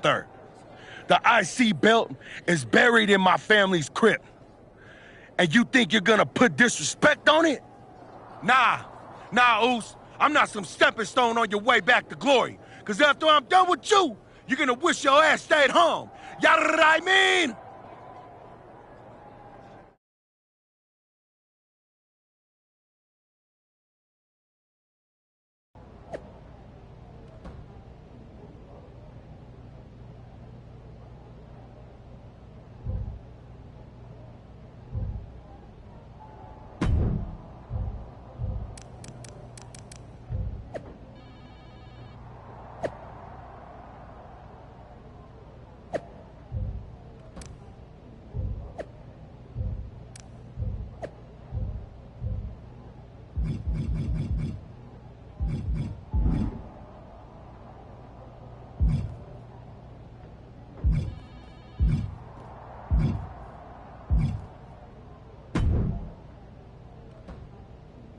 III. The IC belt is buried in my family's crypt. And you think you're gonna put disrespect on it? Nah, Oos. I'm not some stepping stone on your way back to glory. Cause after I'm done with you, you're gonna wish your ass stayed home. You know what I mean?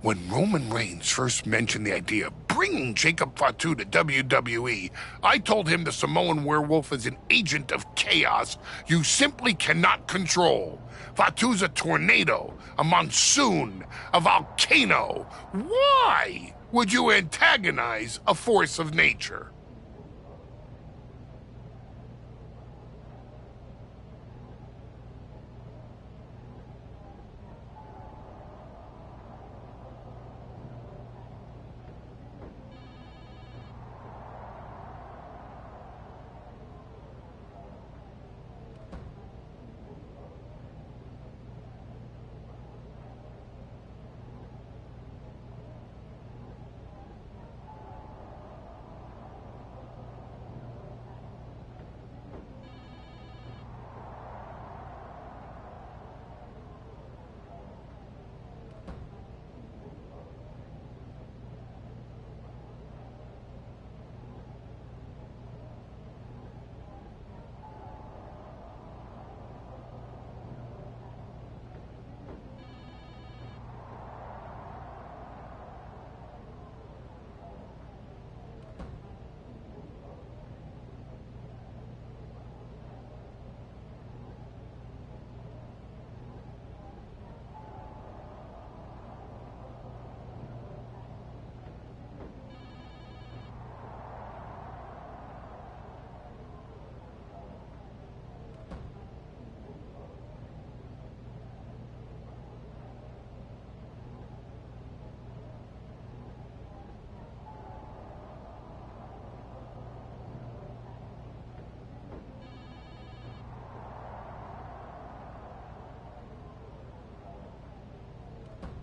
When Roman Reigns first mentioned the idea of bringing Jacob Fatu to WWE, I told him the Samoan werewolf is an agent of chaos you simply cannot control. Fatu's a tornado, a monsoon, a volcano. Why would you antagonize a force of nature?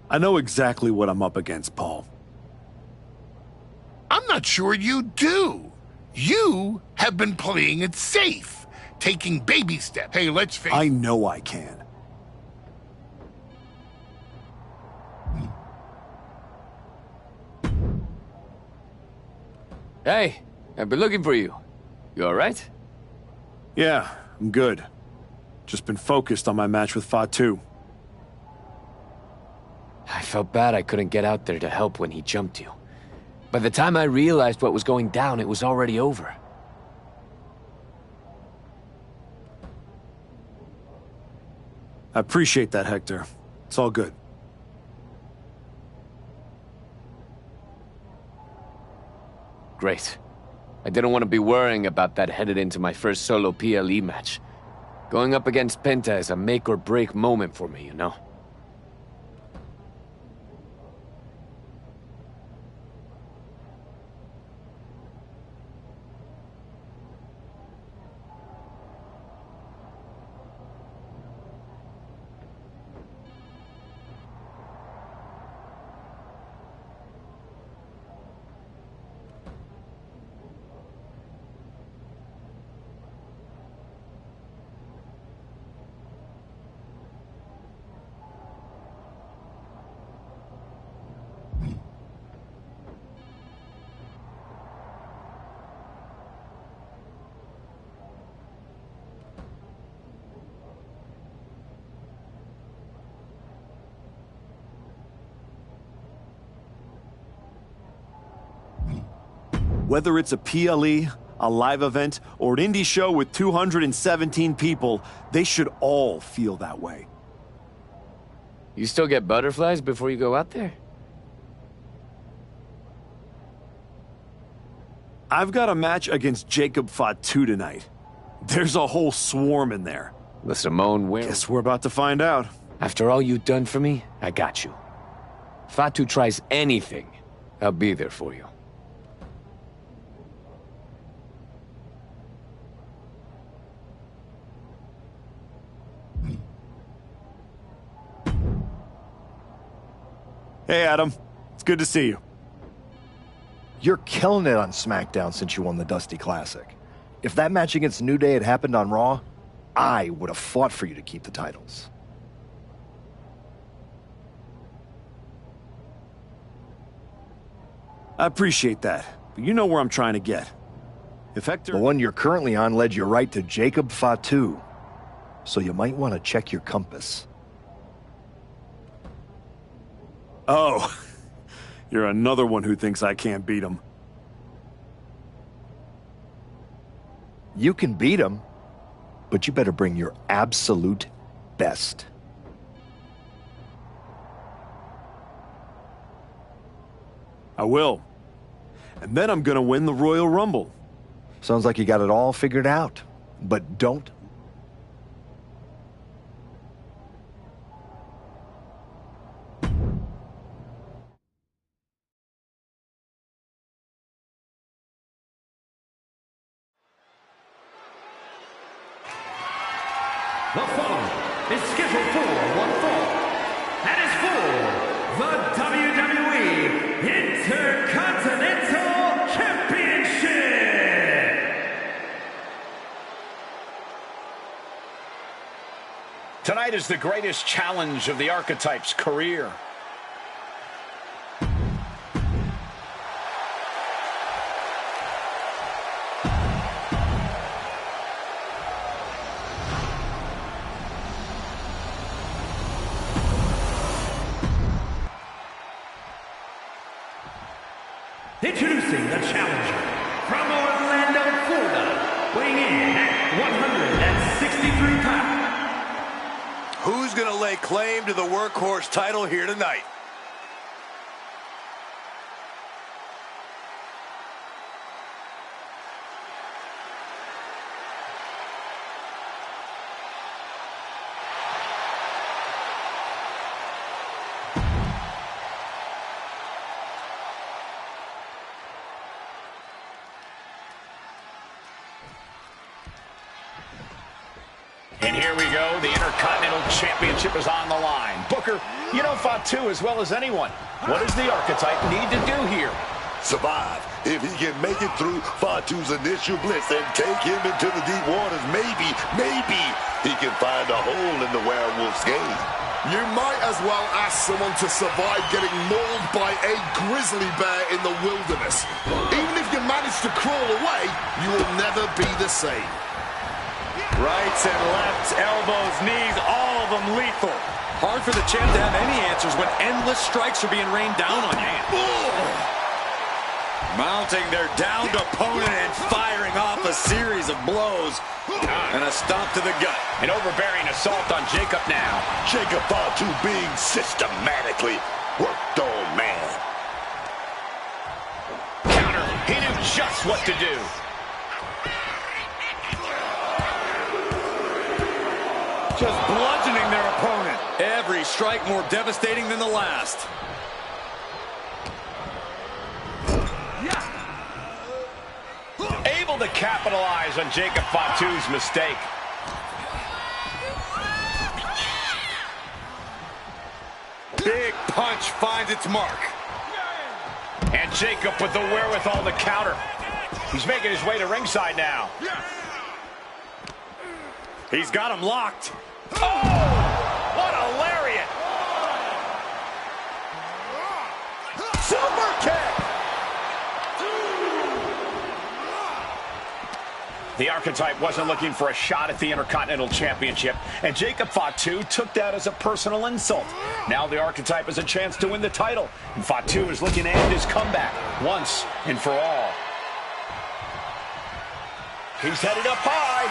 I know exactly what I'm up against, Paul. I'm not sure you do. You have been playing it safe, taking baby steps. Hey, let's face it. I know I can. Hey, I've been looking for you. You alright? Yeah, I'm good. Just been focused on my match with Fatu. I felt bad I couldn't get out there to help when he jumped you. By the time I realized what was going down, it was already over. I appreciate that, Hector. It's all good. Great. I didn't want to be worrying about that headed into my first solo PLE match. Going up against Penta is a make-or-break moment for me, you know? Whether it's a PLE, a live event, or an indie show with 217 people, they should all feel that way. You still get butterflies before you go out there? I've got a match against Jacob Fatu tonight. There's a whole swarm in there. The Samoan werewolf. Guess we're about to find out. After all you've done for me, I got you. Fatu tries anything, I'll be there for you. Hey, Adam. It's good to see you. You're killing it on SmackDown since you won the Dusty Classic. If that match against New Day had happened on Raw, I would have fought for you to keep the titles. I appreciate that, but you know where I'm trying to get. If Hector... The one you're currently on led you right to Jacob Fatu, so you might want to check your compass. Oh, you're another one who thinks I can't beat him. You can beat him, but you better bring your absolute best. I will. And then I'm gonna win the Royal Rumble. Sounds like you got it all figured out, but don't. The following is scheduled for one fall, and is for the WWE Intercontinental Championship. Tonight is the greatest challenge of the Archetype's career. Introducing the challenger from Orlando, Florida, weighing in at 163 pounds. Who's going to lay claim to the Workhorse title here tonight? And here we go. The Intercontinental Championship is on the line. Booker, you know Fatu as well as anyone. What does the Archetype need to do here? Survive. If he can make it through Fatu's initial blitz and take him into the deep waters, maybe he can find a hole in the werewolf's game. You might as well ask someone to survive getting mauled by a grizzly bear in the wilderness. Even if you manage to crawl away, you will never be the same. Rights and lefts, elbows, knees, all of them lethal. Hard for the champ to have any answers when endless strikes are being rained down on you. Mounting their downed opponent and firing off a series of blows. And a stomp to the gut. An overbearing assault on Jacob now. Jacob Fatu being systematically worked on, man. Counter. He knew just what to do. Just bludgeoning their opponent. Every strike more devastating than the last. Able to capitalize on Jacob Fatu's mistake. Big punch finds its mark. And Jacob with the wherewithal to counter. He's making his way to ringside now. He's got him locked. Oh! What a lariat! Super kick! The Archetype wasn't looking for a shot at the Intercontinental Championship, and Jacob Fatu took that as a personal insult. Now the Archetype has a chance to win the title, and Fatu is looking to end his comeback once and for all. He's headed up high.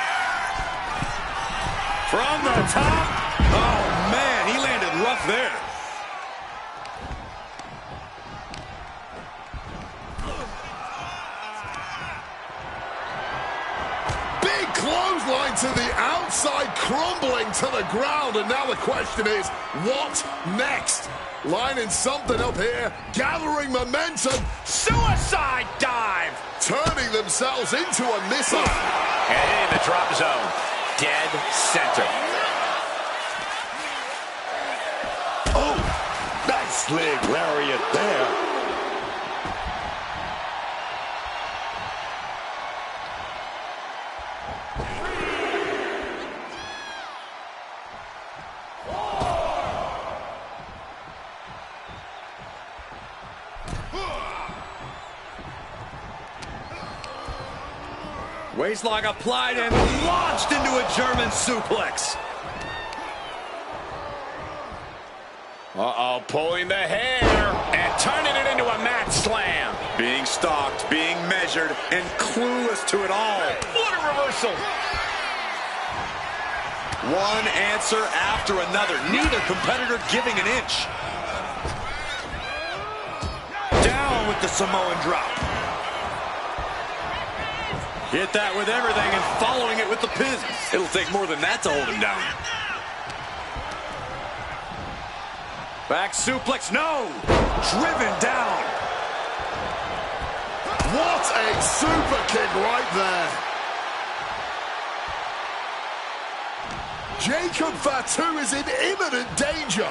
From the top. Oh, man, he landed rough there. Big clothesline to the outside, crumbling to the ground. And now the question is, what next? Lining something up here, gathering momentum. Suicide dive. Turning themselves into a missile. And in the drop zone. Dead center. Oh, nice leg lariat there. Waistlock applied and launched into a German suplex. Uh-oh, pulling the hair and turning it into a mat slam. Being stalked, being measured, and clueless to it all. What a reversal. One answer after another. Neither competitor giving an inch. Down with the Samoan drop. Hit that with everything and following it with the pin. It'll take more than that to hold him down. Back suplex, no! Driven down. What a super kick right there. Jacob Fatu is in imminent danger.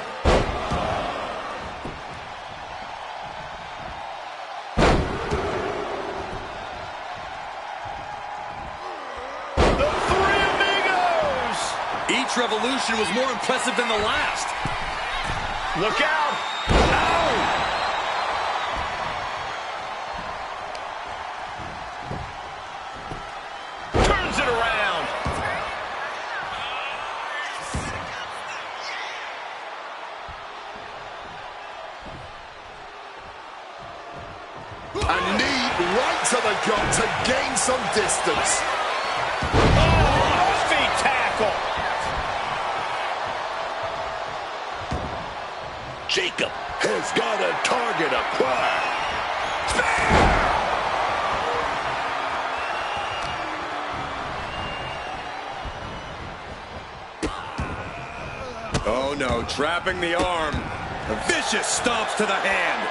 Each revolution was more impressive than the last. Look out! Ow! Turns it around. A knee right to the gut to gain some distance. Oh, feet tackle. Jacob has got a target acquired. Oh no, trapping the arm. A vicious stomps to the hand.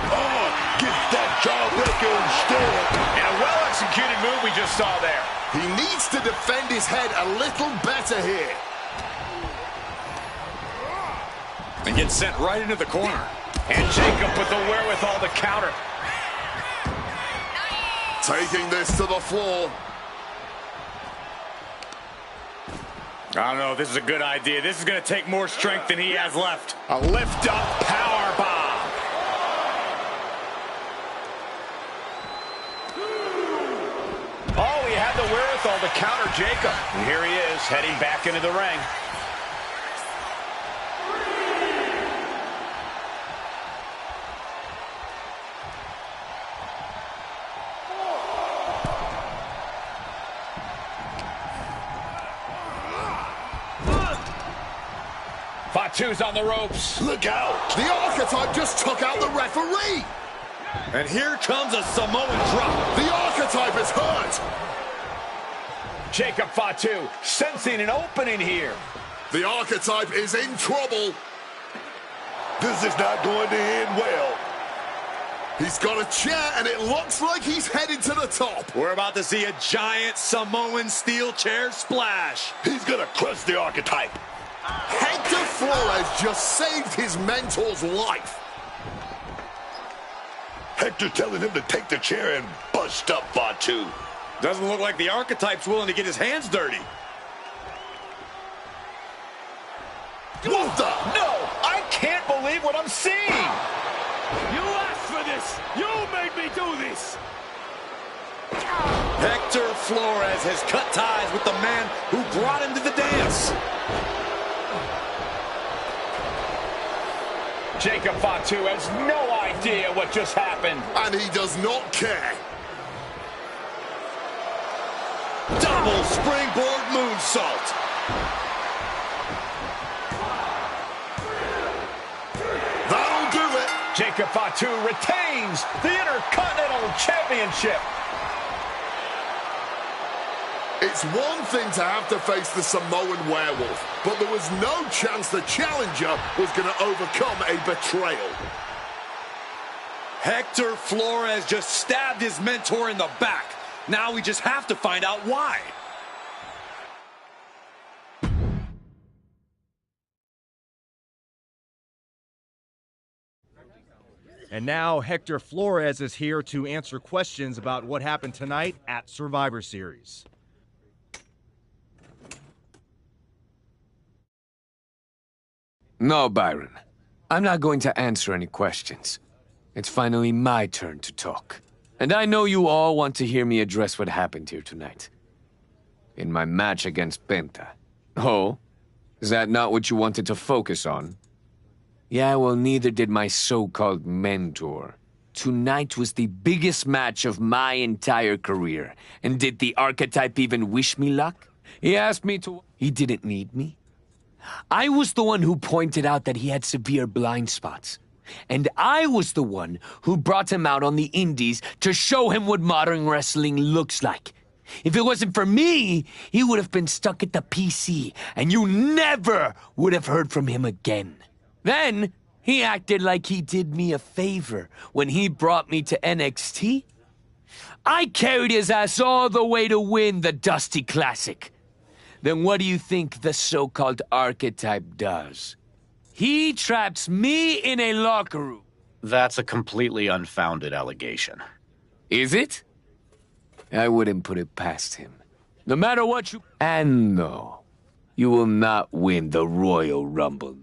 Oh, get that jawbreaker instead. And a well-executed move we just saw there. He needs to defend his head a little better here. And gets sent right into the corner. And Jacob with the wherewithal to counter. Taking this to the floor. I don't know if this is a good idea. This is going to take more strength than he has left. A lift-up power bomb. Oh, he had the wherewithal to counter Jacob. And here he is, heading back into the ring. Fatu's on the ropes. Look out. The Archetype just took out the referee. And here comes a Samoan drop. The Archetype is hurt. Jacob Fatu sensing an opening here. The Archetype is in trouble. This is not going to end well. He's got a chair, and it looks like he's headed to the top. We're about to see a giant Samoan steel chair splash. He's going to crush the Archetype. Hector Flores just saved his mentor's life. Hector telling him to take the chair and bust up Fatu. Doesn't look like the Archetype's willing to get his hands dirty. What the? No, I can't believe what I'm seeing. You asked for this. You made me do this. Hector Flores has cut ties with the man who brought him to the dance. Jacob Fatu has no idea what just happened. And he does not care. Double springboard moonsault. That'll do it. Jacob Fatu retains the Intercontinental Championship. It's one thing to have to face the Samoan Werewolf, but there was no chance the challenger was going to overcome a betrayal. Hector Flores just stabbed his mentor in the back. Now we just have to find out why. And now Hector Flores is here to answer questions about what happened tonight at Survivor Series. No, Byron. I'm not going to answer any questions. It's finally my turn to talk. And I know you all want to hear me address what happened here tonight. In my match against Penta. Oh? Is that not what you wanted to focus on? Yeah, well, neither did my so-called mentor. Tonight was the biggest match of my entire career. And did the archetype even wish me luck? He asked me to... He didn't need me. I was the one who pointed out that he had severe blind spots. And I was the one who brought him out on the indies to show him what modern wrestling looks like. If it wasn't for me, he would have been stuck at the PC, and you never would have heard from him again. Then, he acted like he did me a favor when he brought me to NXT. I carried his ass all the way to win the Dusty Classic. Then what do you think the so-called archetype does? He traps me in a locker room. That's a completely unfounded allegation. Is it? I wouldn't put it past him. No matter what you... And no, you will not win the Royal Rumble.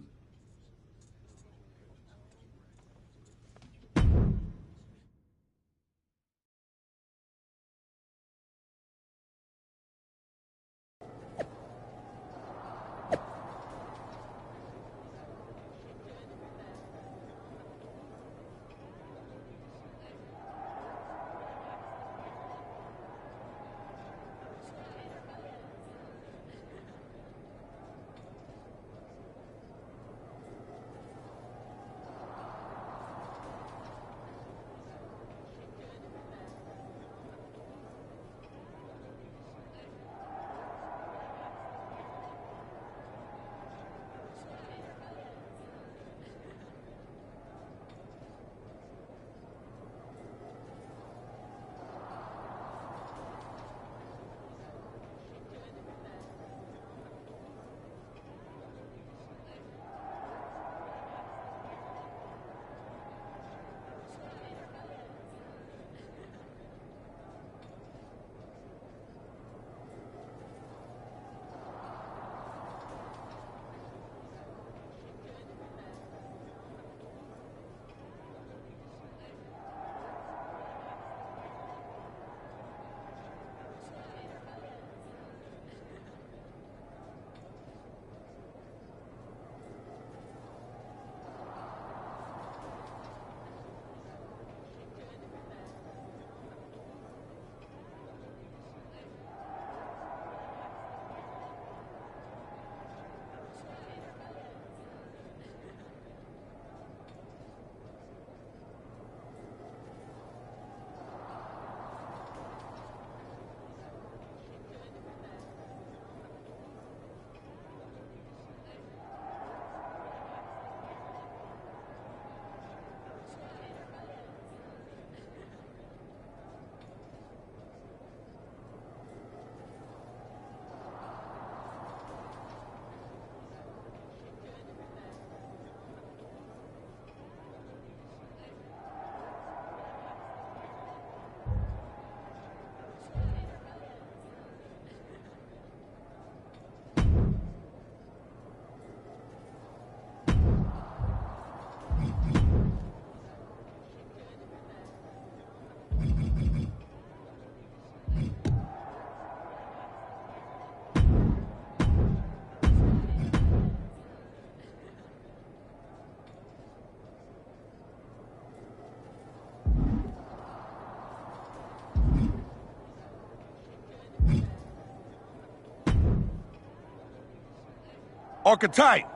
Archetype,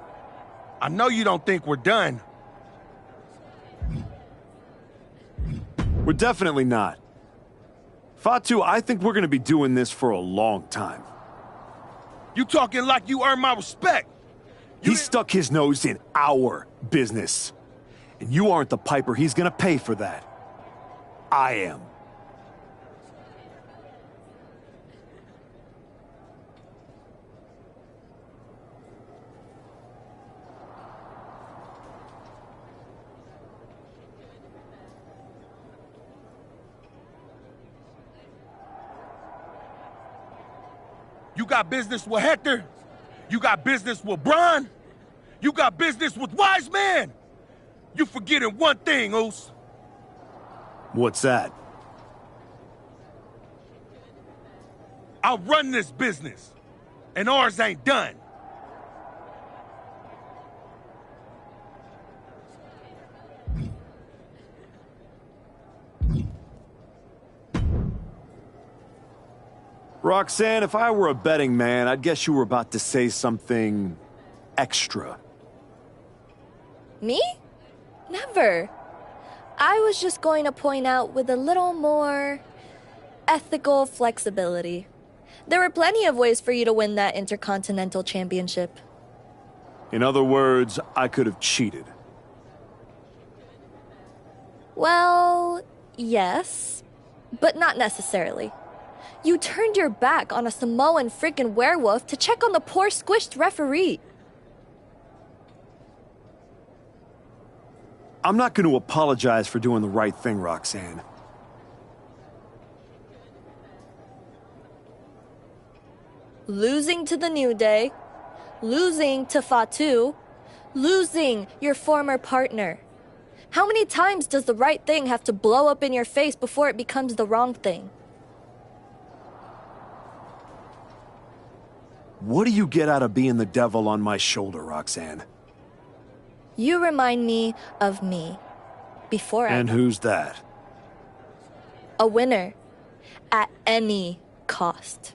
I know you don't think we're done. We're definitely not. Fatu, I think we're gonna be doing this for a long time. You talking like you earn my respect. He stuck his nose in our business. And you aren't the piper he's gonna pay for that. I am. You got business with Hector? You got business with Braun? You got business with Wise Man? You forgetting one thing, Oos. What's that? I run this business, and ours ain't done. Roxanne, if I were a betting man, I'd guess you were about to say something extra. Me? Never. I was just going to point out with a little more ethical flexibility. There were plenty of ways for you to win that Intercontinental Championship. In other words, I could have cheated. Well, yes, but not necessarily. You turned your back on a Samoan freaking werewolf to check on the poor squished referee. I'm not going to apologize for doing the right thing, Roxanne. Losing to the New Day, losing to Fatu, losing your former partner. How many times does the right thing have to blow up in your face before it becomes the wrong thing? What do you get out of being the devil on my shoulder, Roxanne? You remind me of me. Before And who's that? A winner. At any cost.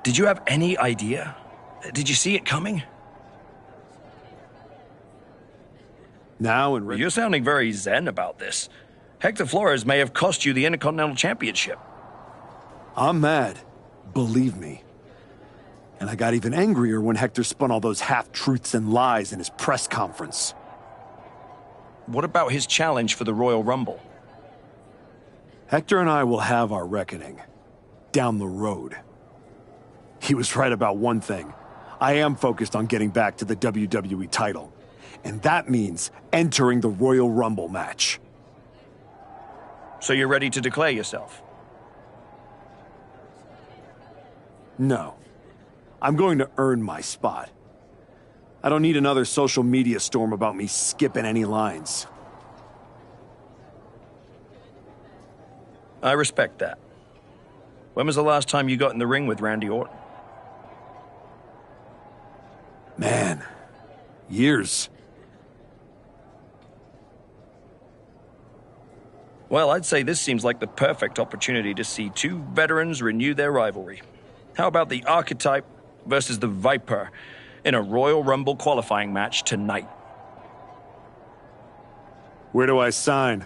Did you have any idea? Did you see it coming? Now and You're sounding very zen about this. Hector Flores may have cost you the Intercontinental Championship. I'm mad. Believe me. And I got even angrier when Hector spun all those half-truths and lies in his press conference. What about his challenge for the Royal Rumble? Hector and I will have our reckoning. Down the road. He was right about one thing. I am focused on getting back to the WWE title. And that means entering the Royal Rumble match. So you're ready to declare yourself? No. I'm going to earn my spot. I don't need another social media storm about me skipping any lines. I respect that. When was the last time you got in the ring with Randy Orton? Man, years. Well, I'd say this seems like the perfect opportunity to see two veterans renew their rivalry. How about the Archetype versus the Viper in a Royal Rumble qualifying match tonight? Where do I sign?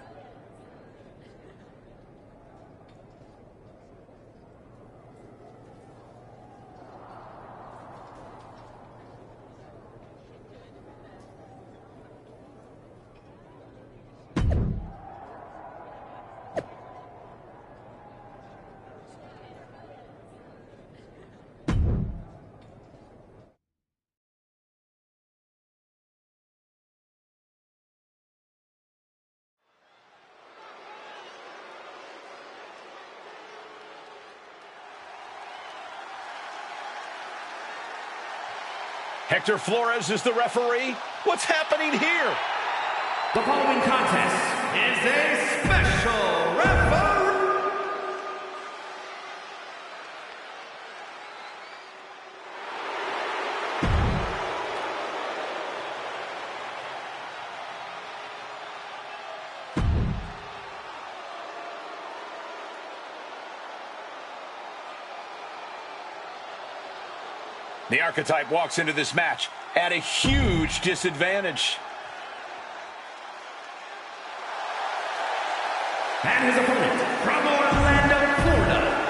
Hector Flores is the referee. What's happening here? The following contest is a special referee. The Archetype walks into this match at a huge disadvantage. And his opponent from Orlando, Florida.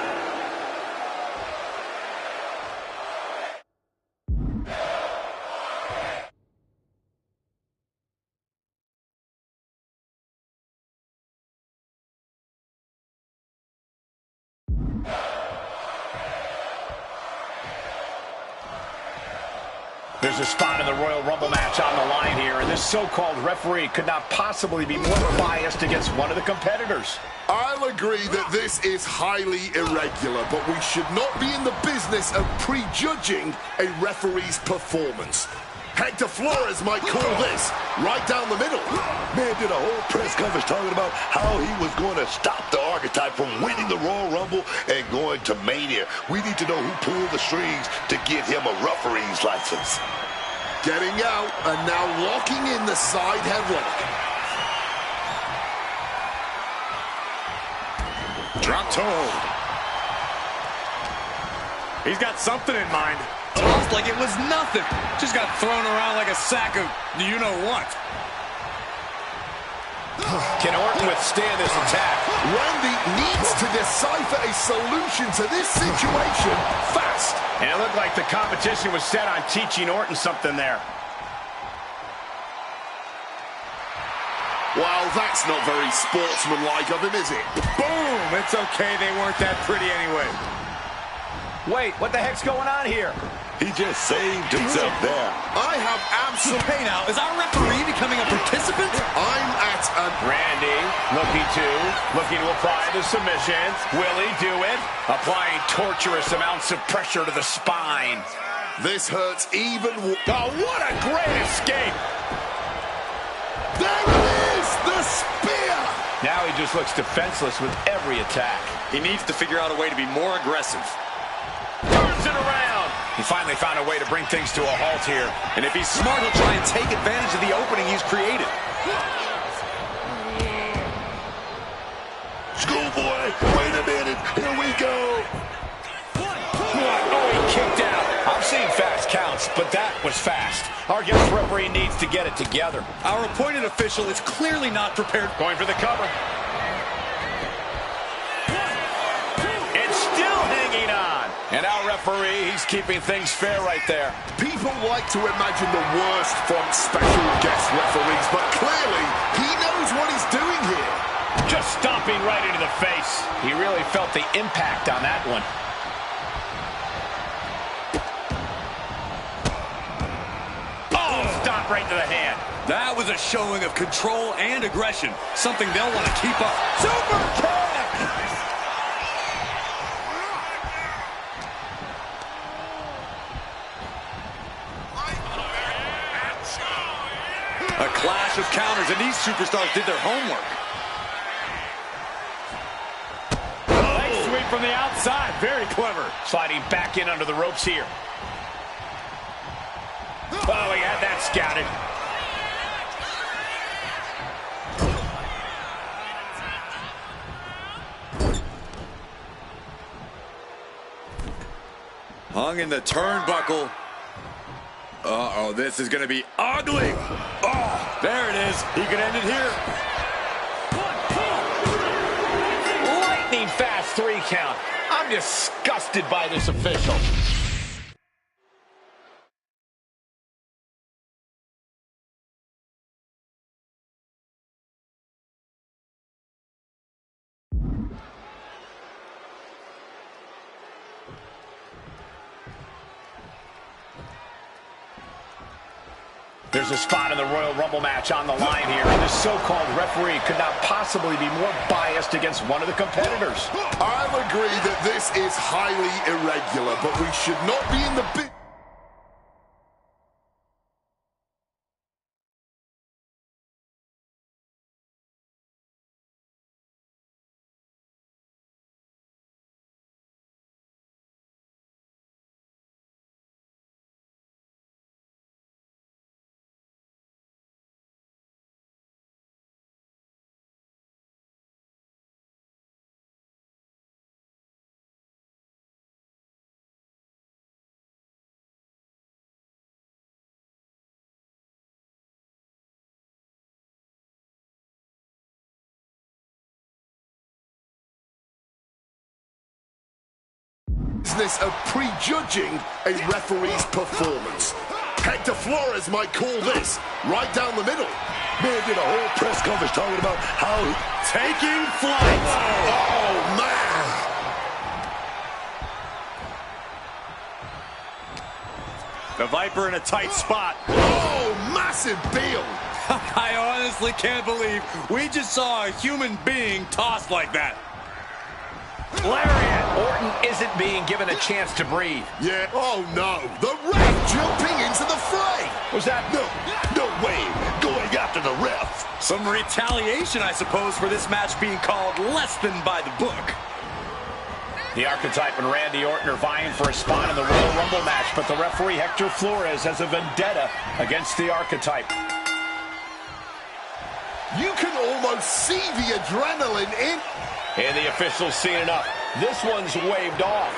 There's a spot in the Royal Rumble match on the line here, and this so-called referee could not possibly be more biased against one of the competitors. I'll agree that this is highly irregular, but we should not be in the business of prejudging a referee's performance. Hector Flores might call this right down the middle. Man did a whole press conference talking about how he was going to stop the Archetype from winning the Royal Rumble and going to Mania. We need to know who pulled the strings to get him a referee's license. Getting out and now locking in the side headlock. Drop toe. He's got something in mind. Tossed like it was nothing. Just got thrown around like a sack of you-know-what. Can Orton withstand this attack? Randy needs to decipher a solution to this situation fast. And it looked like the competition was set on teaching Orton something there. Well, that's not very sportsmanlike of him, is it? Boom! It's okay, they weren't that pretty anyway. Wait, what the heck's going on here? He just saved himself there. I have absolute... Hey now, is our referee becoming a participant? I'm at a... Randy looking to apply the submission. Will he do it? Applying torturous amounts of pressure to the spine. This hurts even... Oh, what a great escape! There it is! The spear! Now he just looks defenseless with every attack. He needs to figure out a way to be more aggressive. Turns it around! He finally found a way to bring things to a halt here. And if he's smart, he'll try and take advantage of the opening he's created. Schoolboy, wait a minute. Here we go. Oh, he kicked out. I'm seeing fast counts, but that was fast. Our guest referee needs to get it together. Our appointed official is clearly not prepared. Going for the cover. It's still hanging on. And our referee, he's keeping things fair right there. People like to imagine the worst from special guest referees, but clearly he knows what he's doing here. Just stomping right into the face. He really felt the impact on that one. Oh, stop right to the hand. That was a showing of control and aggression, something they'll want to keep up. Super kick! A clash of counters, and these superstars did their homework. Leg sweep from the outside. Very clever. Sliding back in under the ropes here. Oh, he had that scouted. Hung in the turnbuckle. Uh-oh, this is going to be ugly. Oh, there it is. He could end it here. Lightning fast 3 count. I'm disgusted by this official. There's a spot in the Royal Rumble match on the line here, and this so-called referee could not possibly be more biased against one of the competitors. I'll agree that this is highly irregular, but we should not be in the... business of prejudging a referee's performance. Hector Flores might call this right down the middle. Man did a whole press conference talking about how he... Taking flight. Oh, man. The Viper in a tight spot. Oh, massive deal. I honestly can't believe we just saw a human being tossed like that. Lariat. Orton isn't being given a chance to breathe. Yeah, oh no. The ref jumping into the fray. Was that... No way. Going after the ref. Some retaliation, I suppose, for this match being called less than by the book. The Archetype and Randy Orton are vying for a spot in the Royal Rumble match, but the referee, Hector Flores, has a vendetta against the Archetype. You can almost see the adrenaline in... And the officials seen enough. This one's waved off.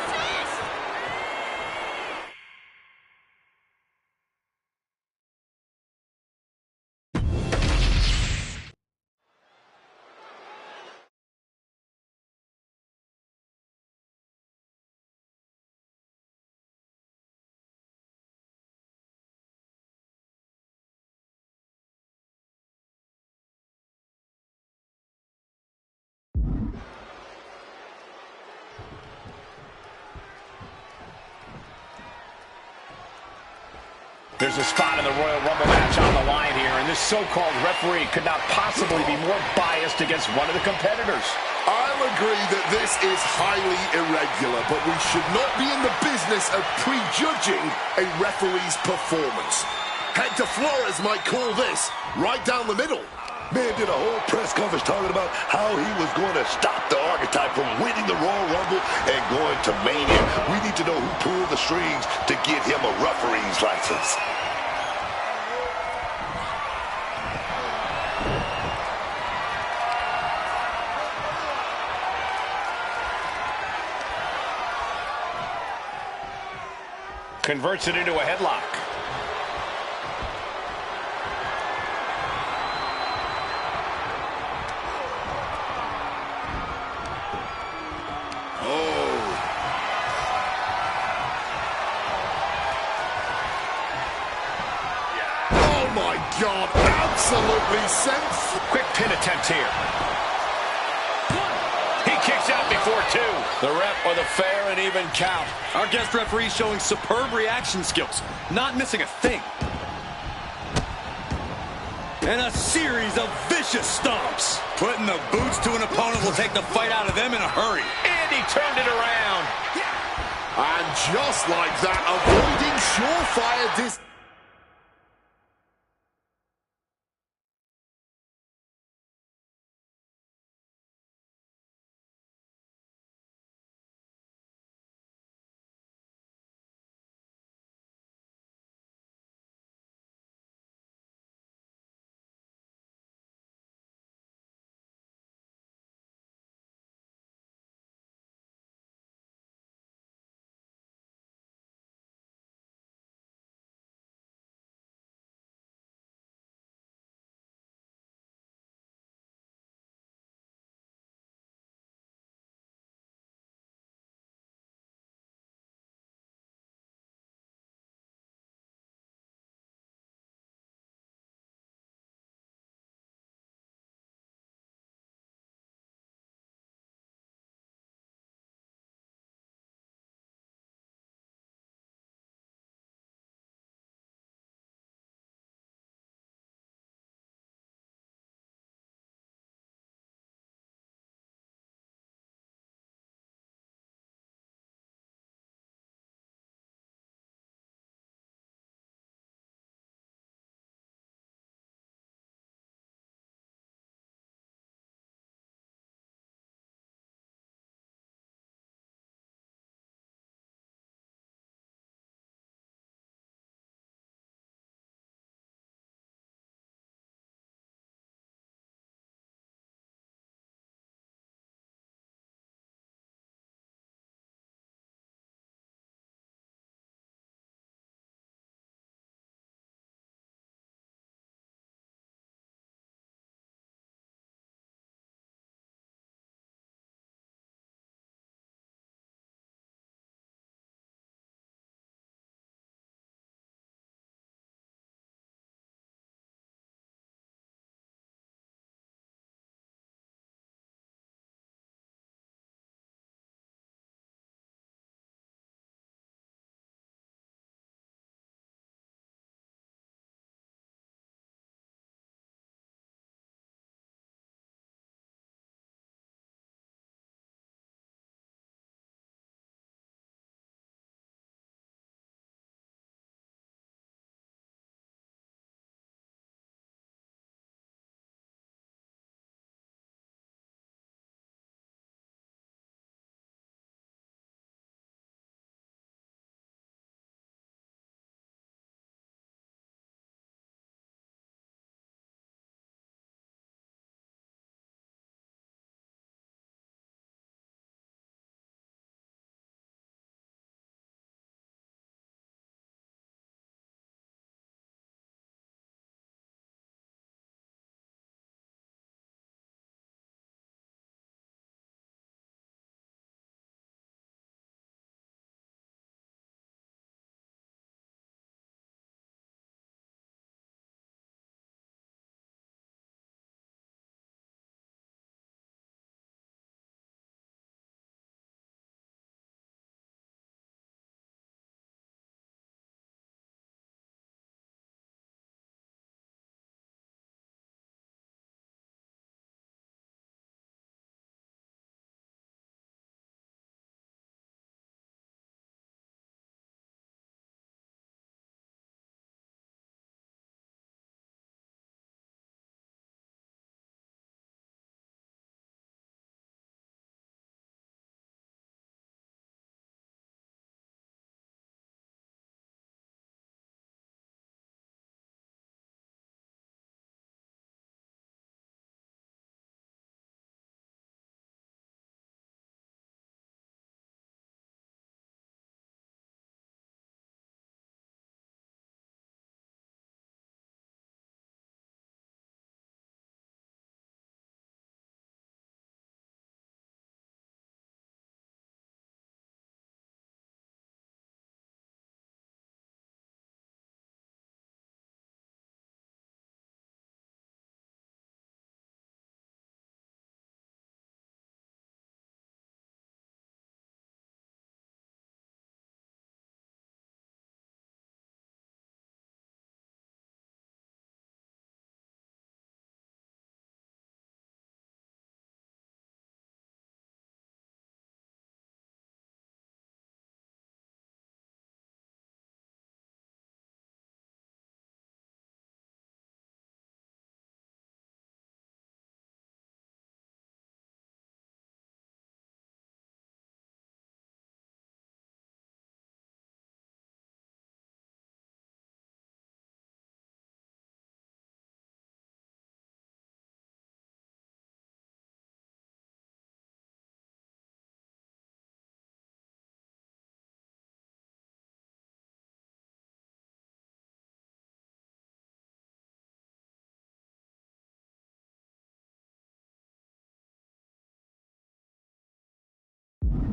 There's a spot in the Royal Rumble match on the line here, and this so-called referee could not possibly be more biased against one of the competitors. I'll agree that this is highly irregular, but we should not be in the business of prejudging a referee's performance. Hector Flores might call this right down the middle. Man did a whole press conference talking about how he was going to stop the Archetype from winning the Royal Rumble and going to Mania. We need to know who pulled the strings to give him a referee's license. Converts it into a headlock. God, absolutely sent. Quick pin attempt here. He kicks out before two. The ref with a fair and even count. Our guest referee showing superb reaction skills, not missing a thing. And a series of vicious stomps. Putting the boots to an opponent will take the fight out of them in a hurry. And he turned it around. And just like that, avoiding surefire dis...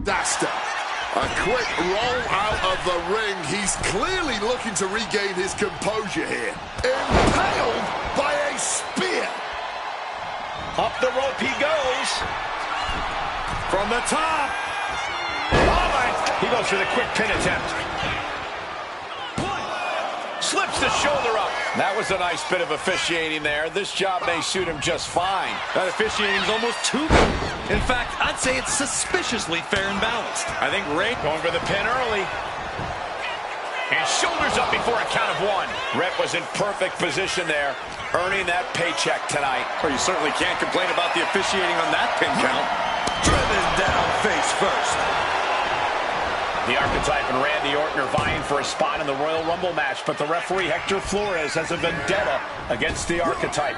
Disaster. A quick roll out of the ring. He's clearly looking to regain his composure here. Impaled by a spear. Up the rope he goes. From the top. He goes for the quick pin attempt. Slips the shoulder up. That was a nice bit of officiating there. This job may suit him just fine. That officiating is almost too good. In fact, I'd say it's suspiciously fair and balanced. I think Ray going for the pin early. And shoulders up before a count of one. Rhett was in perfect position there, earning that paycheck tonight. Well, you certainly can't complain about the officiating on that pin count. Driven down face first. The Archetype and Randy Orton are vying for a spot in the Royal Rumble match, but the referee, Hector Flores, has a vendetta against the Archetype.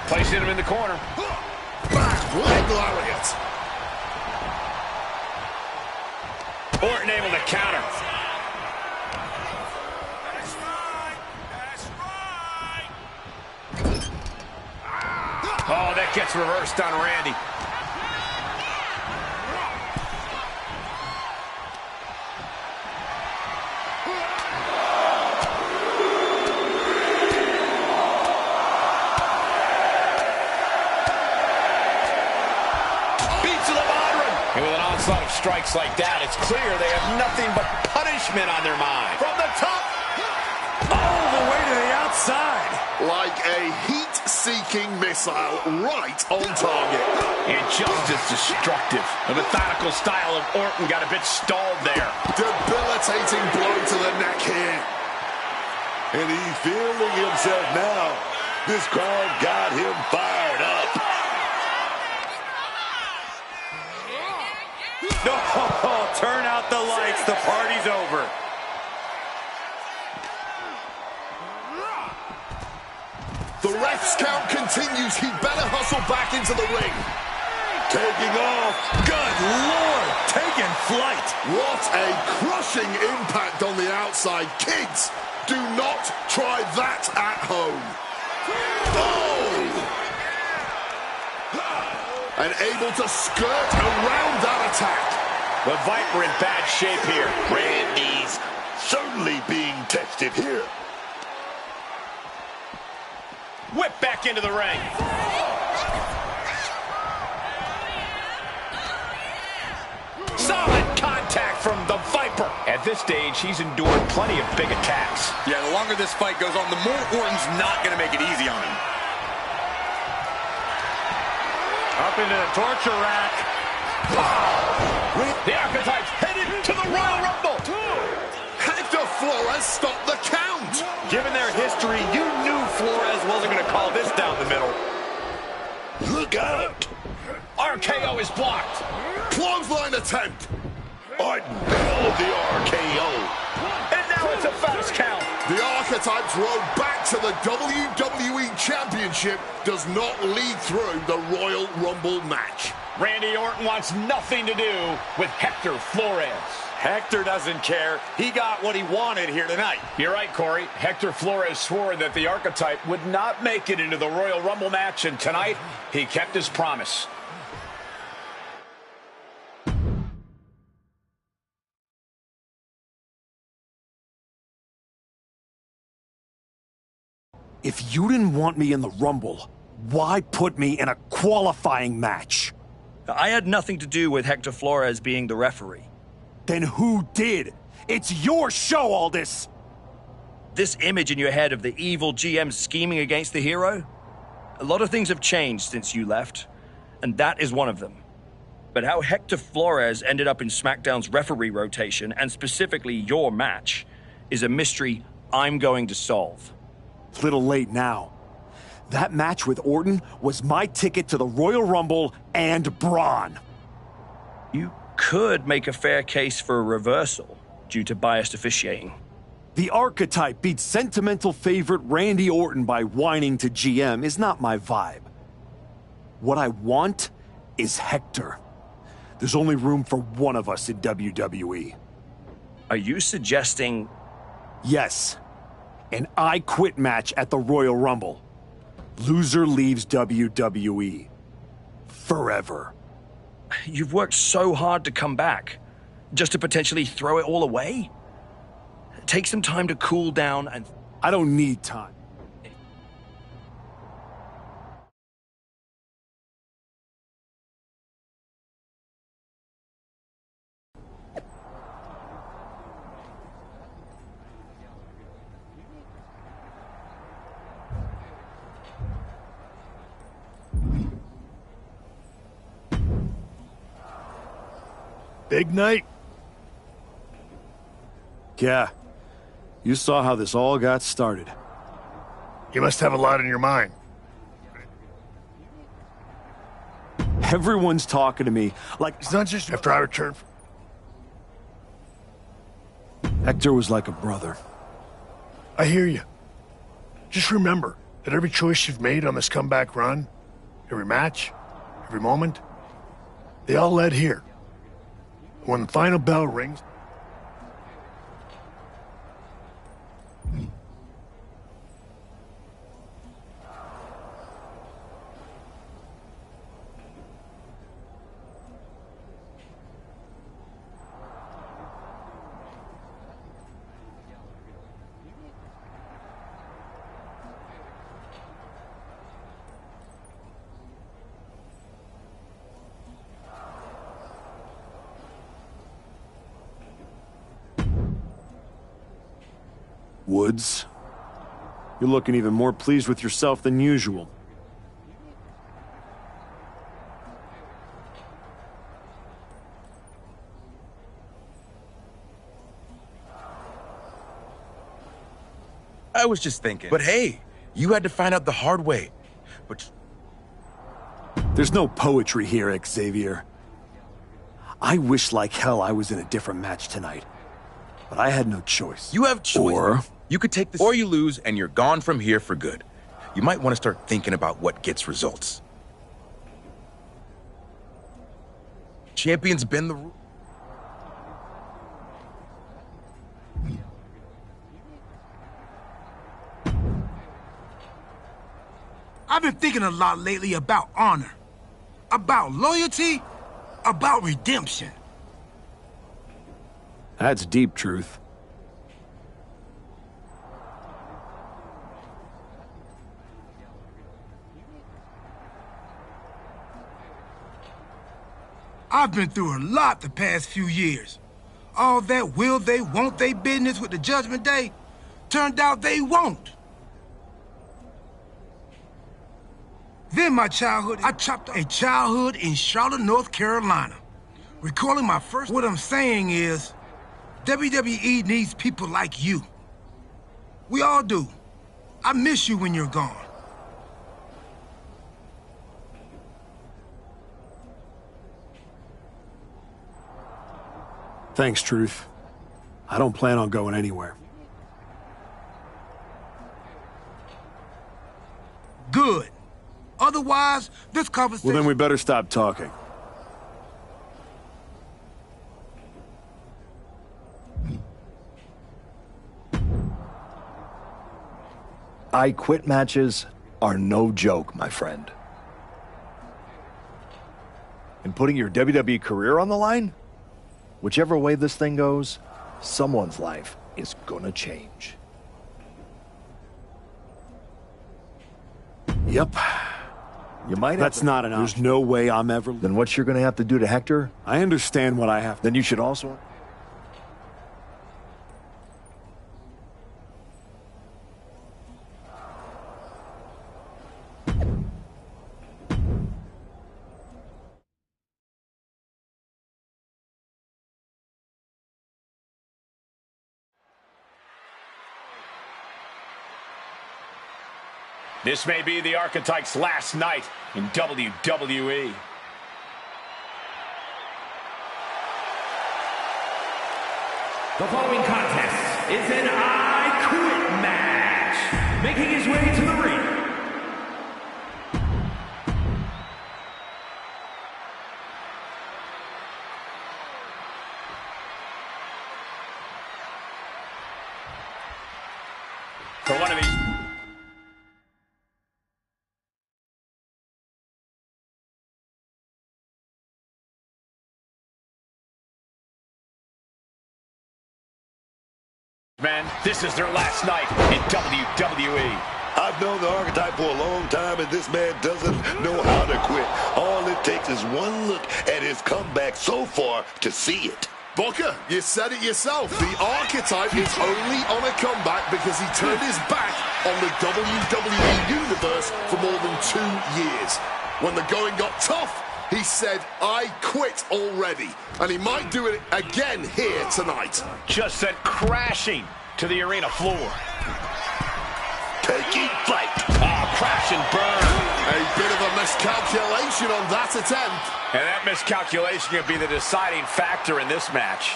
Placing him in the corner. Back leg lariat. Orton able to counter. Oh, that gets reversed on Randy. Lot of strikes like that, it's clear they have nothing but punishment on their mind. From the top. All the way to the outside. Like a heat-seeking missile right on target. And just as destructive. The methodical style of Orton got a bit stalled there. Debilitating blow to the neck here. And he's feeling himself now. This crowd got him fired up. No, turn out the lights. The party's over. The ref's count continues. He better hustle back into the ring. Taking off. Good Lord, taking flight. What a crushing impact on the outside. Kids, do not try that at home. Oh! And able to skirt around that attack. The Viper in bad shape here. Randy's certainly being tested here. Whip back into the ring. Solid contact from the Viper. At this stage, he's endured plenty of big attacks. Yeah, the longer this fight goes on, the more Orton's not going to make it easy on him. Up into the torture rack. The Archetypes headed to the Royal Rumble. Hector Flores stopped the count. Given their history, you knew Flores wasn't going to call this down the middle. Look out. RKO is blocked. Clothesline attempt. Orton nailed the RKO. And now it's a fast count. The Archetypes road back to the WWE Championship does not lead through the Royal Rumble match. Randy Orton wants nothing to do with Hector Flores. Hector doesn't care. He got what he wanted here tonight. You're right, Corey. Hector Flores swore that the Archetype would not make it into the Royal Rumble match, and tonight he kept his promise. If you didn't want me in the Rumble, why put me in a qualifying match? I had nothing to do with Hector Flores being the referee. Then who did? It's your show, Aldis! This image in your head of the evil GM scheming against the hero? A lot of things have changed since you left, and that is one of them. But how Hector Flores ended up in SmackDown's referee rotation, and specifically your match, is a mystery I'm going to solve. It's a little late now. That match with Orton was my ticket to the Royal Rumble and Braun. You could make a fair case for a reversal due to biased officiating. The Archetype beat sentimental favorite Randy Orton by whining to GM is not my vibe. What I want is Hector. There's only room for one of us in WWE. Are you suggesting... Yes. An I Quit match at the Royal Rumble. Loser leaves WWE. forever. You've worked so hard to come back, just to potentially throw it all away? Take some time to cool down and... I don't need time. Big night? Yeah. You saw how this all got started. You must have a lot on your mind. Everyone's talking to me like... It's not just after I returned. Hector was like a brother. I hear you. Just remember that every choice you've made on this comeback run, every match, every moment, they all led here. When the final bell rings... Woods, you're looking even more pleased with yourself than usual. I was just thinking. But hey, you had to find out the hard way. But there's no poetry here, Xavier. I wish like hell I was in a different match tonight. But I had no choice. You have choice. Or you could take this, or you lose and you're gone from here for good. You might want to start thinking about what gets results. Champions bend the rule. I've been thinking a lot lately about honor, about loyalty, about redemption. That's deep, Truth. I've been through a lot the past few years. All that will they, won't they business with the Judgment Day turned out they won't. Then my childhood, I chopped a childhood in Charlotte, North Carolina. Recalling my first, what I'm saying is, WWE needs people like you. We all do. I miss you when you're gone. Thanks, Truth. I don't plan on going anywhere. Good. Otherwise, this conversation... Well, then we better stop talking. I quit matches are no joke, my friend. And putting your WWE career on the line? Whichever way this thing goes, someone's life is gonna change. Yep. You might That's not an option. There's no way I'm ever... Then what you're gonna have to do to Hector? I understand what I have to... Then you should also... This may be the Archetype's last night in WWE. The following contest is an I Quit match. Making his way to the ring. For one of these... Men, this is their last night in WWE. I've known the Archetype for a long time, and this man doesn't know how to quit. All it takes is one look at his comeback so far to see it. Booker, you said it yourself. The Archetype is only on a comeback because he turned his back on the WWE Universe for more than 2 years. When the going got tough, he said, I quit already. And he might do it again here tonight. Just sent crashing to the arena floor. Taking flight. Crash and burn. A bit of a miscalculation on that attempt. And that miscalculation could be the deciding factor in this match.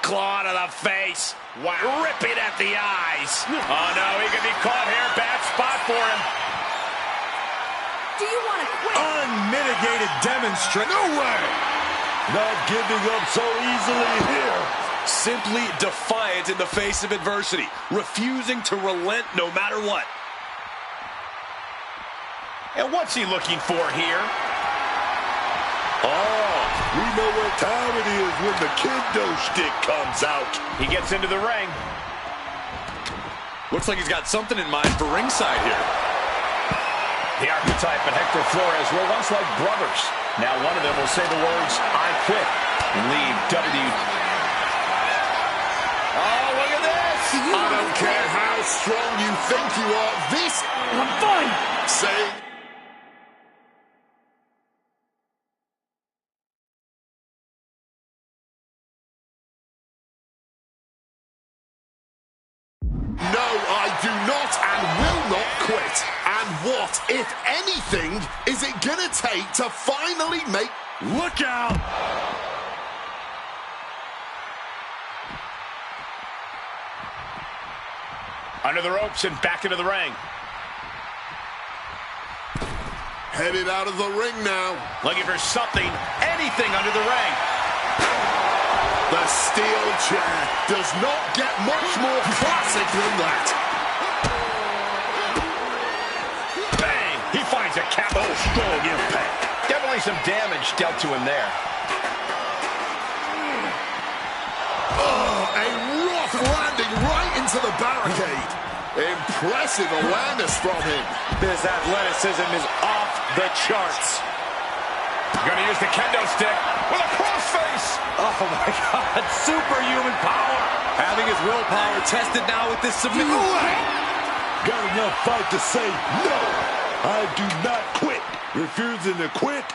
Claw to the face. Wow. Ripping at the eyes. Oh, no, he could be caught here. Bad spot for him. Do you want to quit? Unmitigated demonstration. No way. Not giving up so easily here. Simply defiant in the face of adversity, refusing to relent no matter what. And what's he looking for here? Oh, we know what time it is when the kendo stick comes out. He gets into the ring. Looks like he's got something in mind for ringside here. The Archetype and Hector Flores were once like brothers. Now one of them will say the words, I quit, and leave Oh, look at this! I don't care how strong you think you are. This... I'm fine! Say... No, I do not and will not quit. And what, if anything, is it gonna take to finally make... Look out! Under the ropes and back into the ring. Headed out of the ring now. Looking for something, anything under the ring. The steel chair does not get much more classic than that. Bang! He finds a cap. Oh, strong impact. Definitely some damage dealt to him there. Oh, a rough landing right into the barricade. Impressive awareness from him. This athleticism is off the charts. Gonna use the kendo stick with a crossface. Oh my God, superhuman power. Having his willpower tested now with this submission. Got enough fight to say no. I do not quit. Refusing to quit.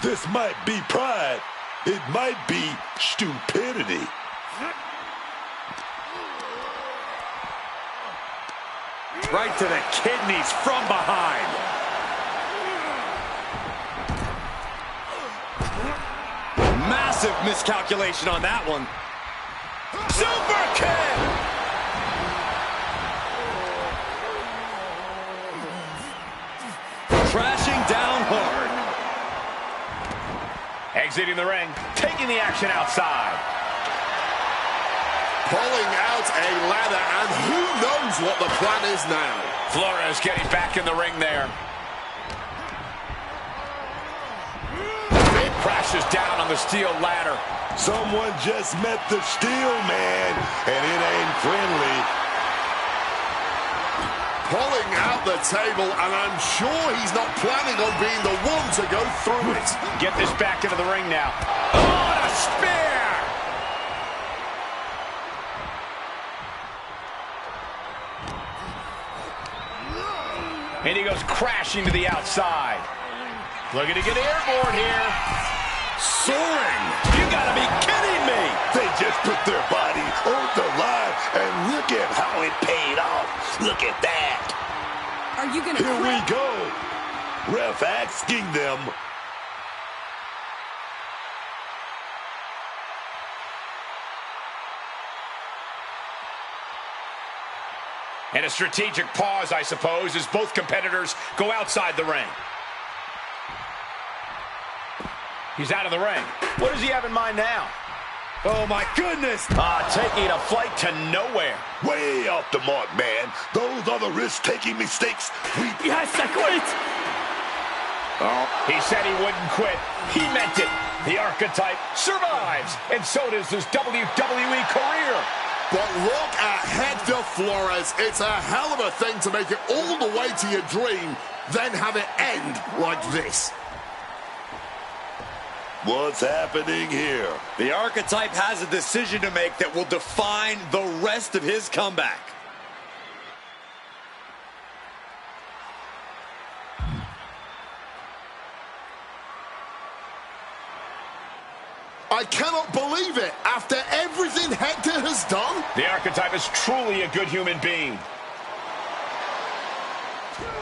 This might be pride. It might be stupidity. Right to the kidneys from behind. Massive miscalculation on that one. Super kick! Crashing down hard. Exiting the ring, taking the action outside. Pulling out a ladder, and who knows what the plan is now. Flores getting back in the ring there. It crashes down on the steel ladder. Someone just met the steel man, and it ain't friendly. Pulling out the table, and I'm sure he's not planning on being the one to go through it. Get this back into the ring now. Oh, and a spear! And he goes crashing to the outside. Looking to get airborne here. Soaring! You gotta be kidding me! They just put their body on the line, and look at how it paid off. Look at that. Are you gonna Here quit? we go. Ref asking them. And a strategic pause, I suppose, as both competitors go outside the ring. He's out of the ring. What does he have in mind now? Oh, my goodness! Taking a flight to nowhere. Way off the mark, man. Those are the risk-taking mistakes we... Yes, I quit! Oh, he said he wouldn't quit. He meant it. The Archetype survives, and so does his WWE career. But look at Hector Flores. It's a hell of a thing to make it all the way to your dream, then have it end like this. What's happening here? The Archetype has a decision to make that will define the rest of his comeback. I cannot believe it. After everything Hector has done? The Archetype is truly a good human being.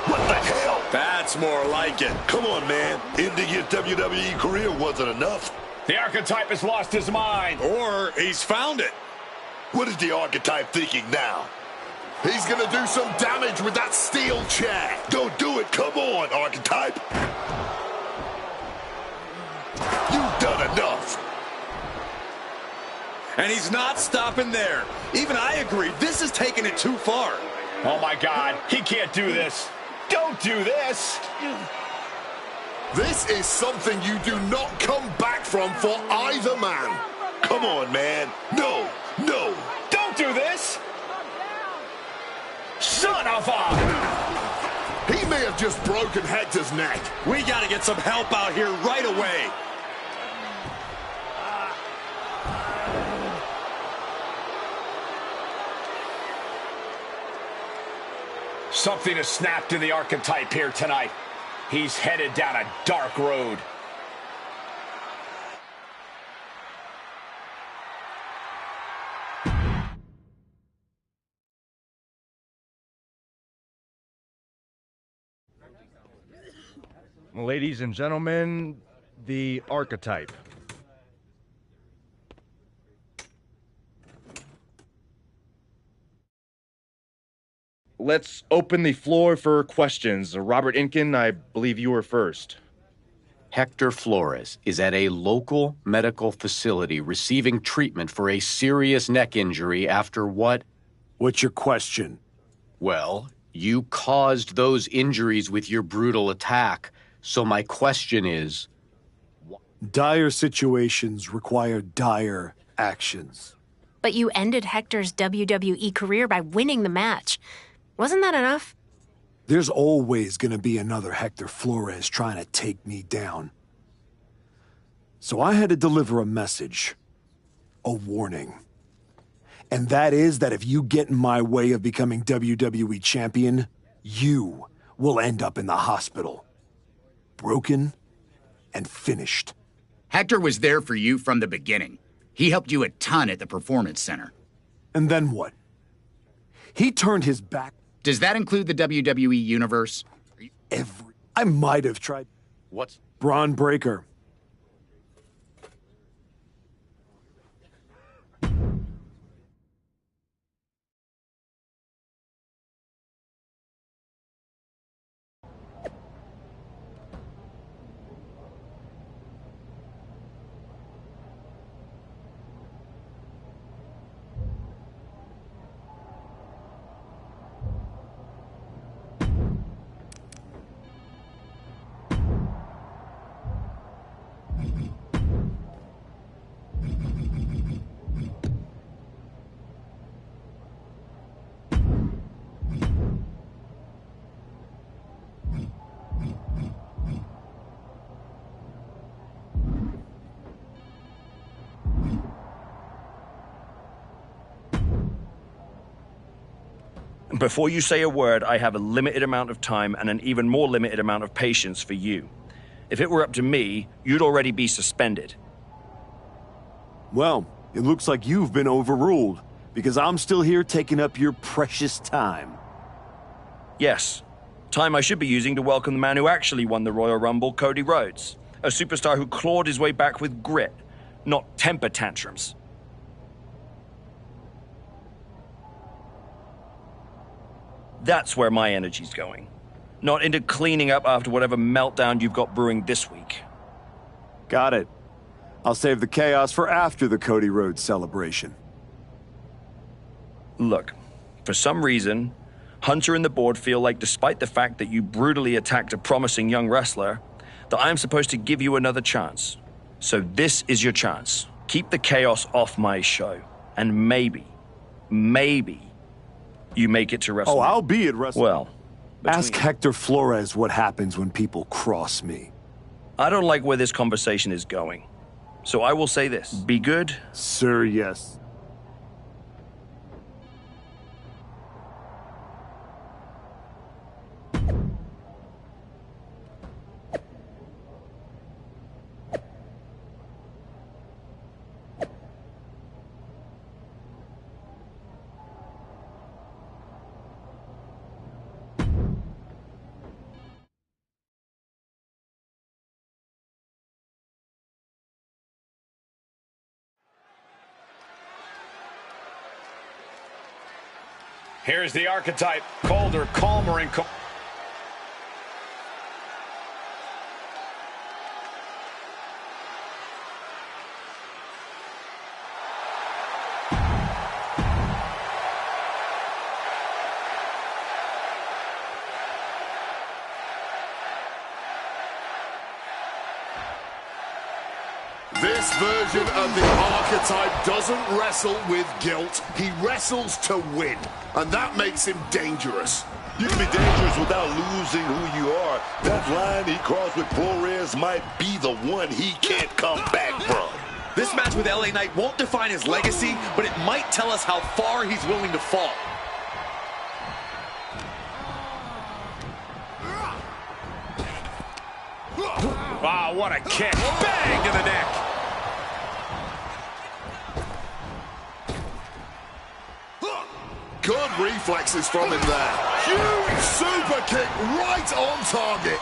What the hell? That's more like it. Come on, man. Ending his WWE career wasn't enough. The Archetype has lost his mind. Or he's found it. What is the Archetype thinking now? He's going to do some damage with that steel chair. Don't do it. Come on, Archetype. You've done enough. And he's not stopping there. Even I agree. This is taking it too far. Oh, my God. He can't do this. Don't do this. This is something you do not come back from for either man. Come on, man. No, no. Don't do this. Son of a... He may have just broken Hector's neck. We got to get some help out here right away. Something has snapped in the Archetype here tonight. He's headed down a dark road. Ladies and gentlemen, the Archetype. Let's open the floor for questions. Robert Inkin, I believe you were first. Hector Flores is at a local medical facility receiving treatment for a serious neck injury after what? What's your question? Well, you caused those injuries with your brutal attack, so my question is... Dire situations require dire actions. But you ended Hector's WWE career by winning the match. Wasn't that enough? There's always gonna be another Hector Flores trying to take me down. So I had to deliver a message. A warning. And that is that if you get in my way of becoming WWE champion, you will end up in the hospital. Broken and finished. Hector was there for you from the beginning. He helped you a ton at the Performance Center. And then what? He turned his back. Does that include the WWE Universe? I might have tried. What's... Braun Breaker. Before you say a word, I have a limited amount of time and an even more limited amount of patience for you. If it were up to me, you'd already be suspended. Well, it looks like you've been overruled, because I'm still here taking up your precious time. Yes. Time I should be using to welcome the man who actually won the Royal Rumble, Cody Rhodes. A superstar who clawed his way back with grit, not temper tantrums. That's where my energy's going. Not into cleaning up after whatever meltdown you've got brewing this week. Got it. I'll save the chaos for after the Cody Rhodes celebration. Look, for some reason, Hunter and the board feel like despite the fact that you brutally attacked a promising young wrestler, that I'm supposed to give you another chance. So this is your chance. Keep the chaos off my show. And maybe, maybe you make it to WrestleMania. Oh, I'll be at WrestleMania. Well, ask Hector Flores what happens when people cross me. I don't like where this conversation is going. So I will say this. Be good. Sir, yes. Here's the archetype, colder, calmer, and This version of the archetype doesn't wrestle with guilt. He wrestles to win, and that makes him dangerous. You can be dangerous without losing who you are. That line he crossed with Flores might be the one he can't come back from. This match with LA Knight won't define his legacy, but it might tell us how far he's willing to fall. Wow, what a kick. Bang to the neck. Good reflexes from him there. Huge super kick right on target.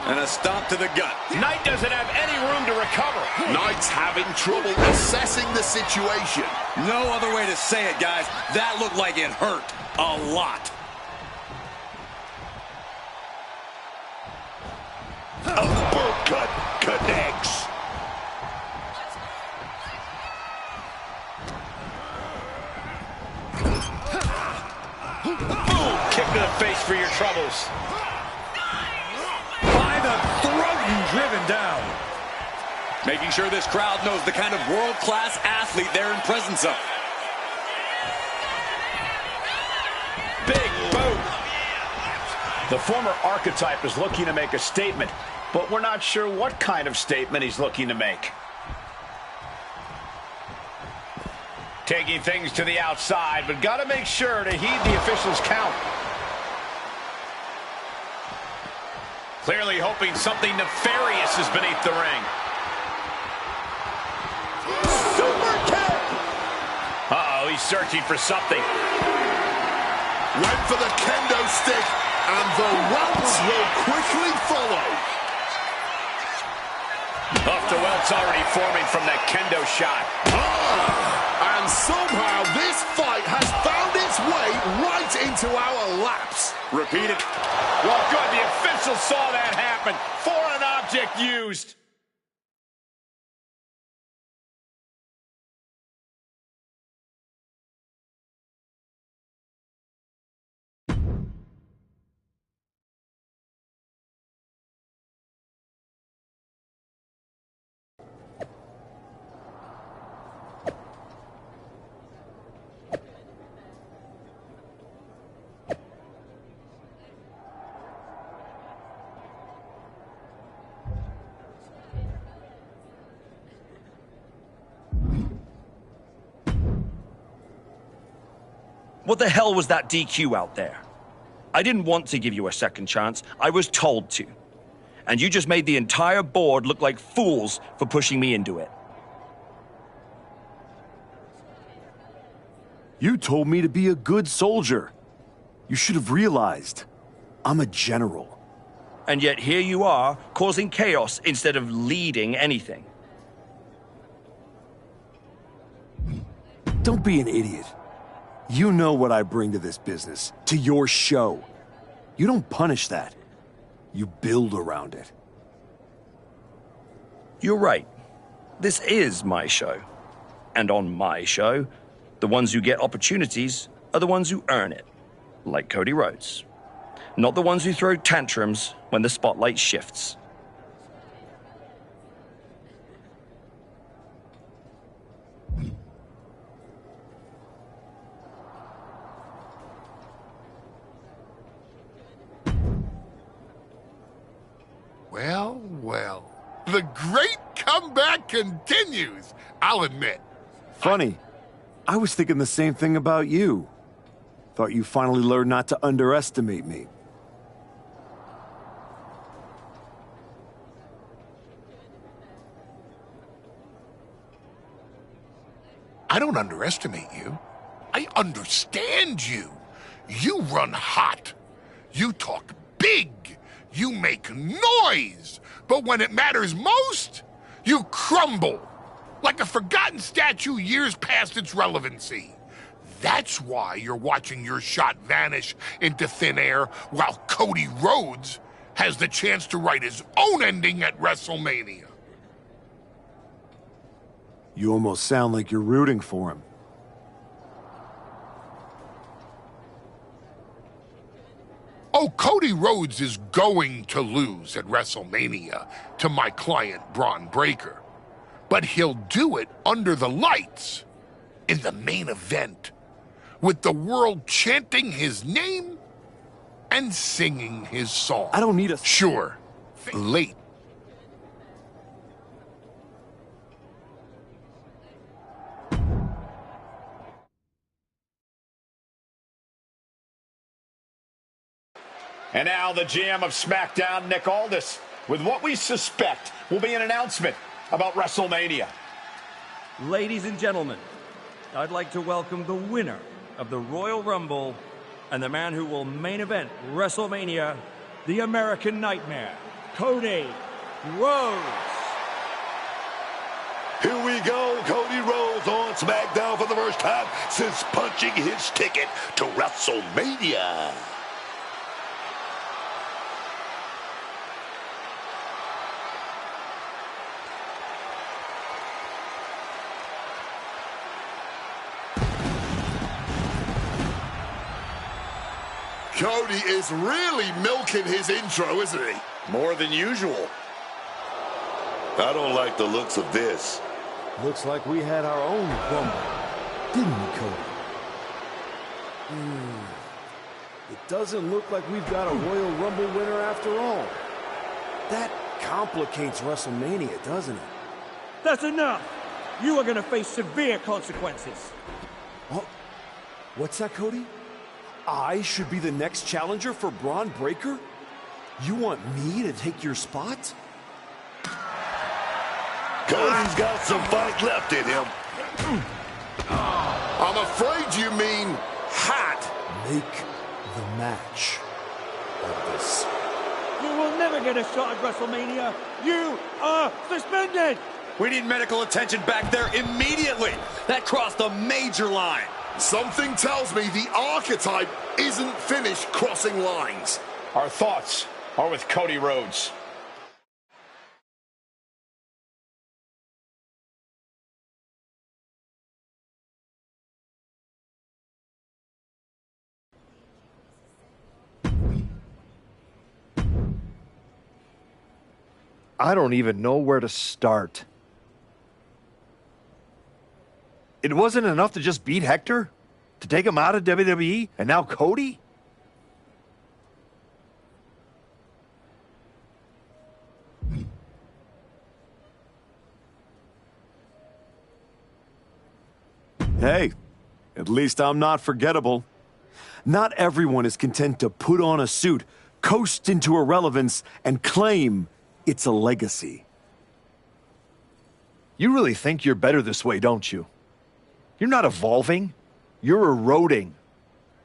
And a stomp to the gut. Knight doesn't have any room to recover. Knight's having trouble assessing the situation. No other way to say it, guys. That looked like it hurt a lot. Uppercut connects. Boom! Kick to the face for your troubles. By the throat and driven down. Making sure this crowd knows the kind of world-class athlete they're in presence of. Big boot. The former archetype is looking to make a statement, but we're not sure what kind of statement he's looking to make. Taking things to the outside, but got to make sure to heed the official's count. Clearly hoping something nefarious is beneath the ring. Super kick! Uh-oh, he's searching for something. Went for the kendo stick, and the welts will quickly follow. Off the welts already forming from that kendo shot. And somehow this fight has found its way right into our laps. Repeat it. Well, good. The official saw that happen. Foreign object used. What the hell was that DQ out there? I didn't want to give you a second chance. I was told to. And you just made the entire board look like fools for pushing me into it. You told me to be a good soldier. You should have realized. I'm a general. And yet here you are, causing chaos instead of leading anything. Don't be an idiot. You know what I bring to this business, to your show. You don't punish that. You build around it. You're right. This is my show. And on my show, the ones who get opportunities are the ones who earn it. Like Cody Rhodes. Not the ones who throw tantrums when the spotlight shifts. Well, well. The great comeback continues, I'll admit. Funny. I was thinking the same thing about you. Thought you finally learned not to underestimate me. I don't underestimate you. I understand you. You run hot. You talk big. You make noise. But when it matters most, you crumble. Like a forgotten statue years past its relevancy. That's why you're watching your shot vanish into thin air while Cody Rhodes has the chance to write his own ending at WrestleMania. You almost sound like you're rooting for him. Oh, Cody Rhodes is going to lose at WrestleMania to my client, Braun Breaker. But he'll do it under the lights, in the main event, with the world chanting his name and singing his song. I don't need a... Sure, late. And now the GM of SmackDown, Nick Aldis, with what we suspect will be an announcement about WrestleMania. Ladies and gentlemen, I'd like to welcome the winner of the Royal Rumble and the man who will main event WrestleMania, the American Nightmare, Cody Rhodes. Here we go, Cody Rhodes on SmackDown for the first time since punching his ticket to WrestleMania. Cody is really milking his intro, isn't he? More than usual. I don't like the looks of this. Looks like we had our own Rumble, didn't we, Cody? It doesn't look like we've got a Royal Rumble winner after all. That complicates WrestleMania, doesn't it? That's enough. You are going to face severe consequences. Oh, what's that, Cody? I should be the next challenger for Braun Breaker? You want me to take your spot? Cody's got some fight left in him. I'm afraid you mean hot. Make the match of this. You will never get a shot at WrestleMania. You are suspended. We need medical attention back there immediately. That crossed a major line. Something tells me the archetype isn't finished crossing lines. Our thoughts are with Cody Rhodes. I don't even know where to start. It wasn't enough to just beat Hector? To take him out of WWE? And now Cody? Hey, at least I'm not forgettable. Not everyone is content to put on a suit, coast into irrelevance, and claim it's a legacy. You really think you're better this way, don't you? You're not evolving. You're eroding.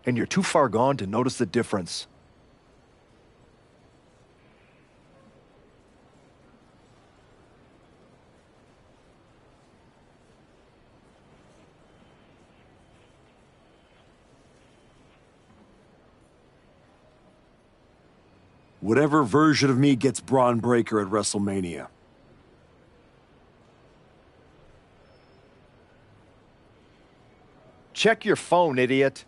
And you're too far gone to notice the difference. Whatever version of me gets Braun Breaker at WrestleMania. Check your phone, idiot.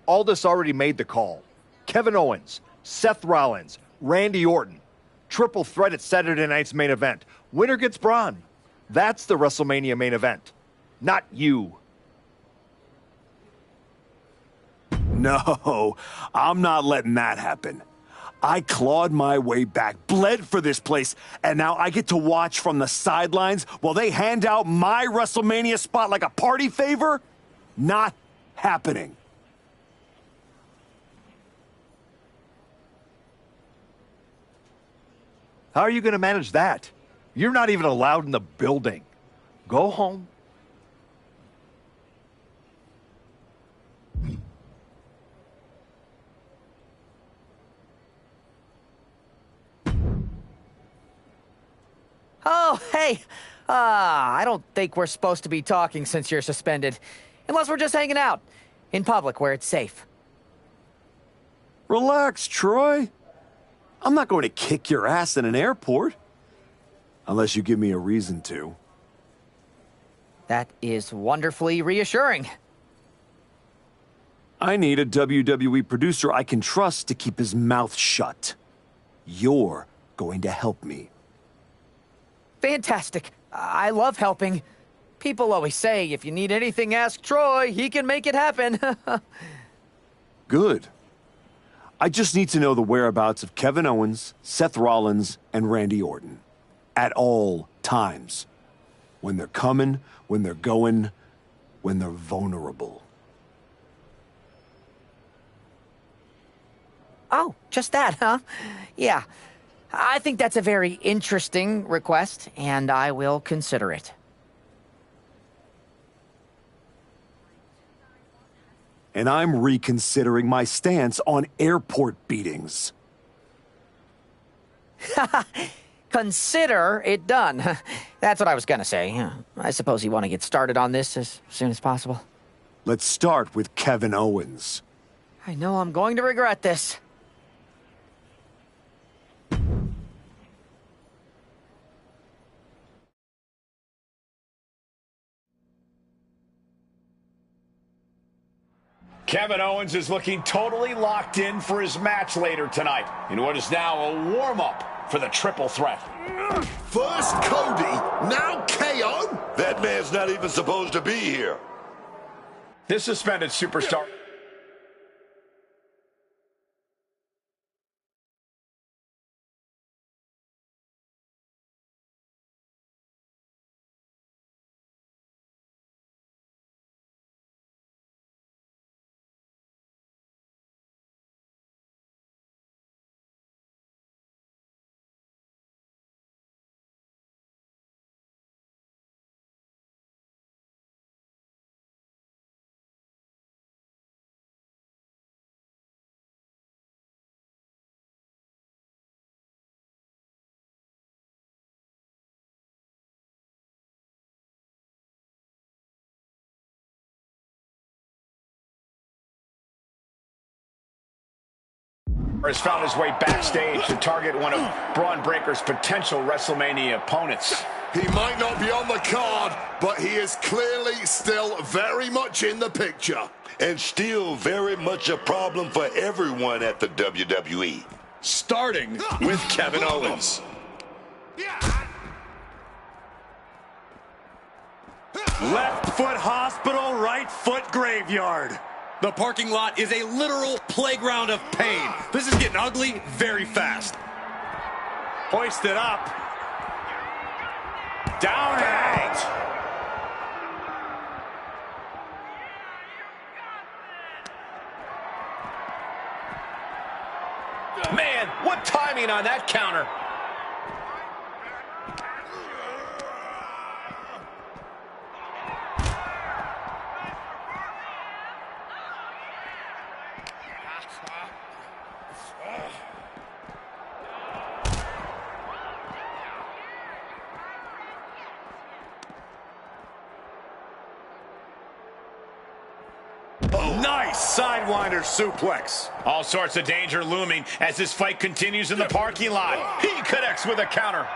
Aldis already made the call. Kevin Owens, Seth Rollins, Randy Orton. Triple threat at Saturday night's main event. Winner gets Braun. That's the WrestleMania main event. Not you. No, I'm not letting that happen. I clawed my way back, bled for this place, and now I get to watch from the sidelines while they hand out my WrestleMania spot like a party favor? Not happening. How are you going to manage that? You're not even allowed in the building. Go home. Oh, hey. I don't think we're supposed to be talking since you're suspended. Unless we're just hanging out. In public, where it's safe. Relax, Troy. I'm not going to kick your ass in an airport. Unless you give me a reason to. That is wonderfully reassuring. I need a WWE producer I can trust to keep his mouth shut. You're going to help me. Fantastic. I love helping. People always say, if you need anything, ask Troy. He can make it happen. Good. I just need to know the whereabouts of Kevin Owens, Seth Rollins, and Randy Orton. At all times. When they're coming, when they're going, when they're vulnerable. Oh, just that, huh? Yeah. I think that's a very interesting request, and I will consider it. And I'm reconsidering my stance on airport beatings. Consider it done. That's what I was gonna say. I suppose you want to get started on this as soon as possible. Let's start with Kevin Owens. I know I'm going to regret this. Kevin Owens is looking totally locked in for his match later tonight in what is now a warm-up for the triple threat. First Cody, now KO? That man's not even supposed to be here. This suspended superstar... has found his way backstage to target one of Braun Breaker's potential WrestleMania opponents. He might not be on the card, but he is clearly still very much in the picture. And still very much a problem for everyone at the WWE. Starting with Kevin Owens. Left foot hospital, right foot graveyard. The parking lot is a literal playground of pain. This is getting ugly very fast. Hoisted up. Down and out. Man, what timing on that counter. Nice sidewinder suplex. All sorts of danger looming as this fight continues in the parking lot. He connects with a counter.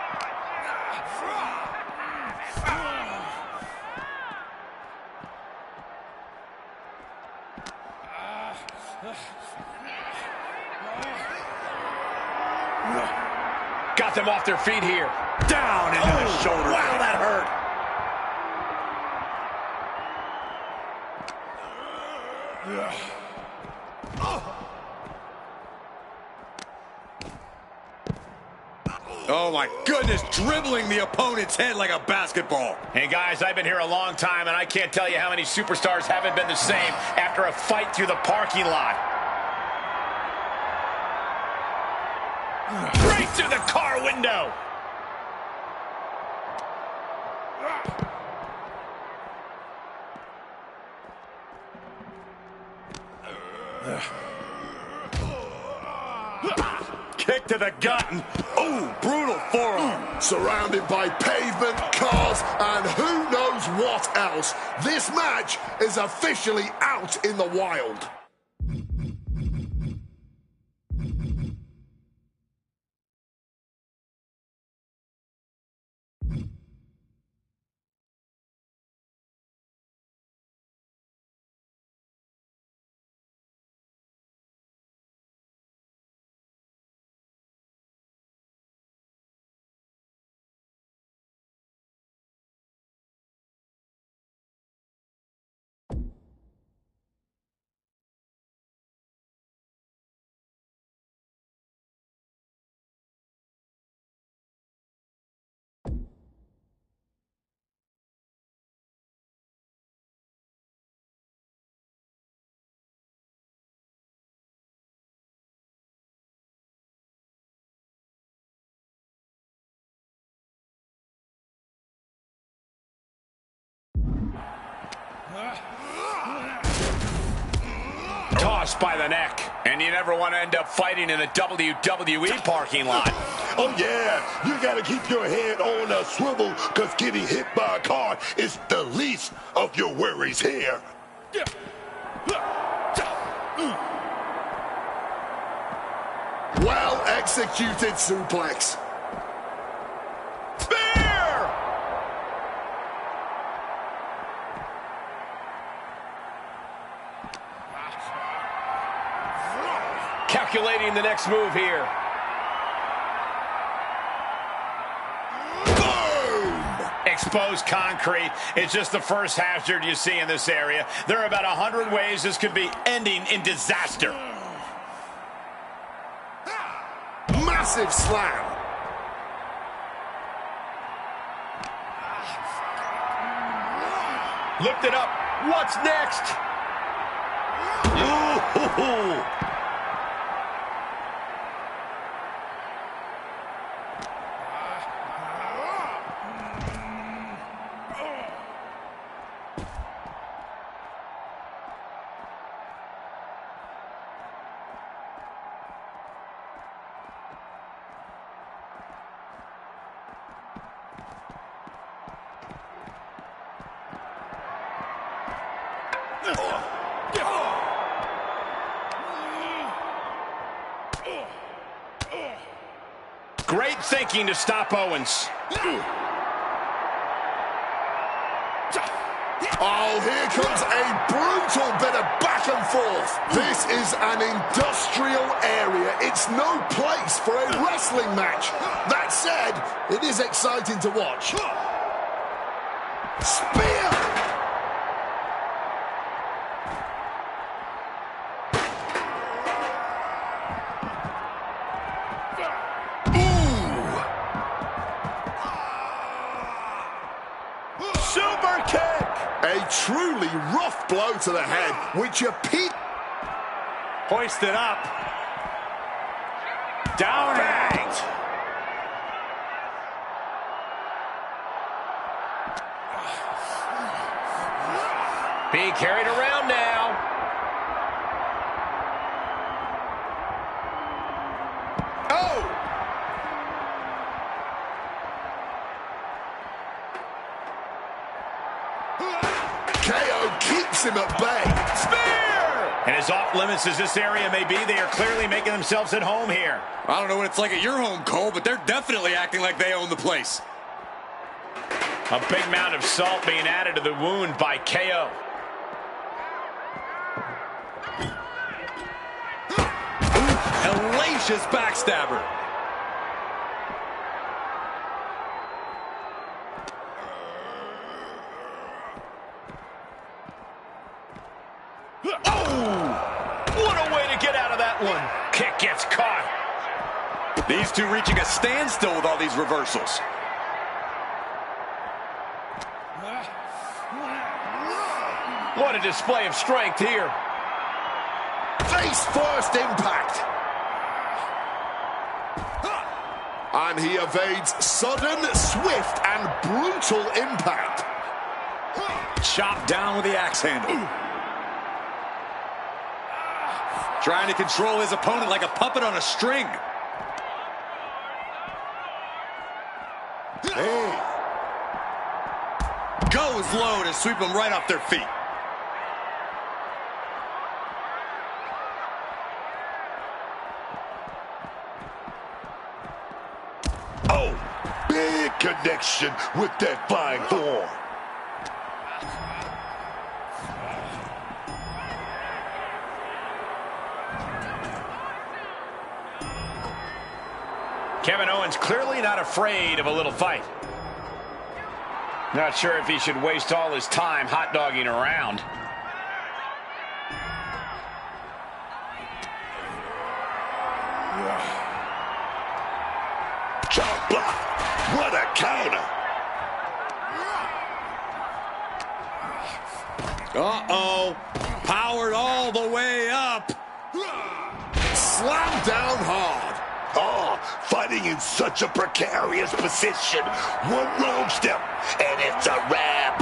Got them off their feet here. Down into the shoulder. Wow, that hurt. Oh my goodness, dribbling the opponent's head like a basketball. Hey guys, I've been here a long time, and I can't tell you how many superstars haven't been the same after a fight through the parking lot. Right through the car window. Kick to the gut. Ooh, brutal forearm. Surrounded by pavement, cars, and who knows what else. This match is officially out in the wild. Tossed by the neck. And you never want to end up fighting in a WWE parking lot. Oh, yeah, you got to keep your head on a swivel, because getting hit by a car is the least of your worries here. Well executed suplex. Spear! Calculating the next move here. Boom! Exposed concrete is just the first hazard you see in this area. There are about 100 ways this could be ending in disaster. Massive slam. Lift it up. What's next? Ooh. Great thinking to stop Owens. Oh, here comes a brutal bit of back and forth. This is an industrial area. It's no place for a wrestling match. That said, it is exciting to watch. Spear! Super kick! A truly rough blow to the head, which appears... Hoisted up. Down and out. Being carried around now. Oh! KO keeps him at bay. Spear! And as off limits as this area may be, they are clearly making themselves at home here. I don't know what it's like at your home, Cole, but they're definitely acting like they own the place. A big mound of salt being added to the wound by KO. Hellacious backstabber. Oh! What a way to get out of that one. Kick gets caught. These two reaching a standstill with all these reversals. What a display of strength here. Face first impact. And he evades sudden, swift, and brutal impact. Chopped down with the axe handle. Trying to control his opponent like a puppet on a string. Hey. Goes low to sweep them right off their feet. Oh, big connection with that flying form. Kevin Owens clearly not afraid of a little fight. Not sure if he should waste all his time hot-dogging around. Chop block. What a counter. Uh-oh. Powered all the way up. Slam down hard. Oh, fighting in such a precarious position. One wrong step, and it's a wrap.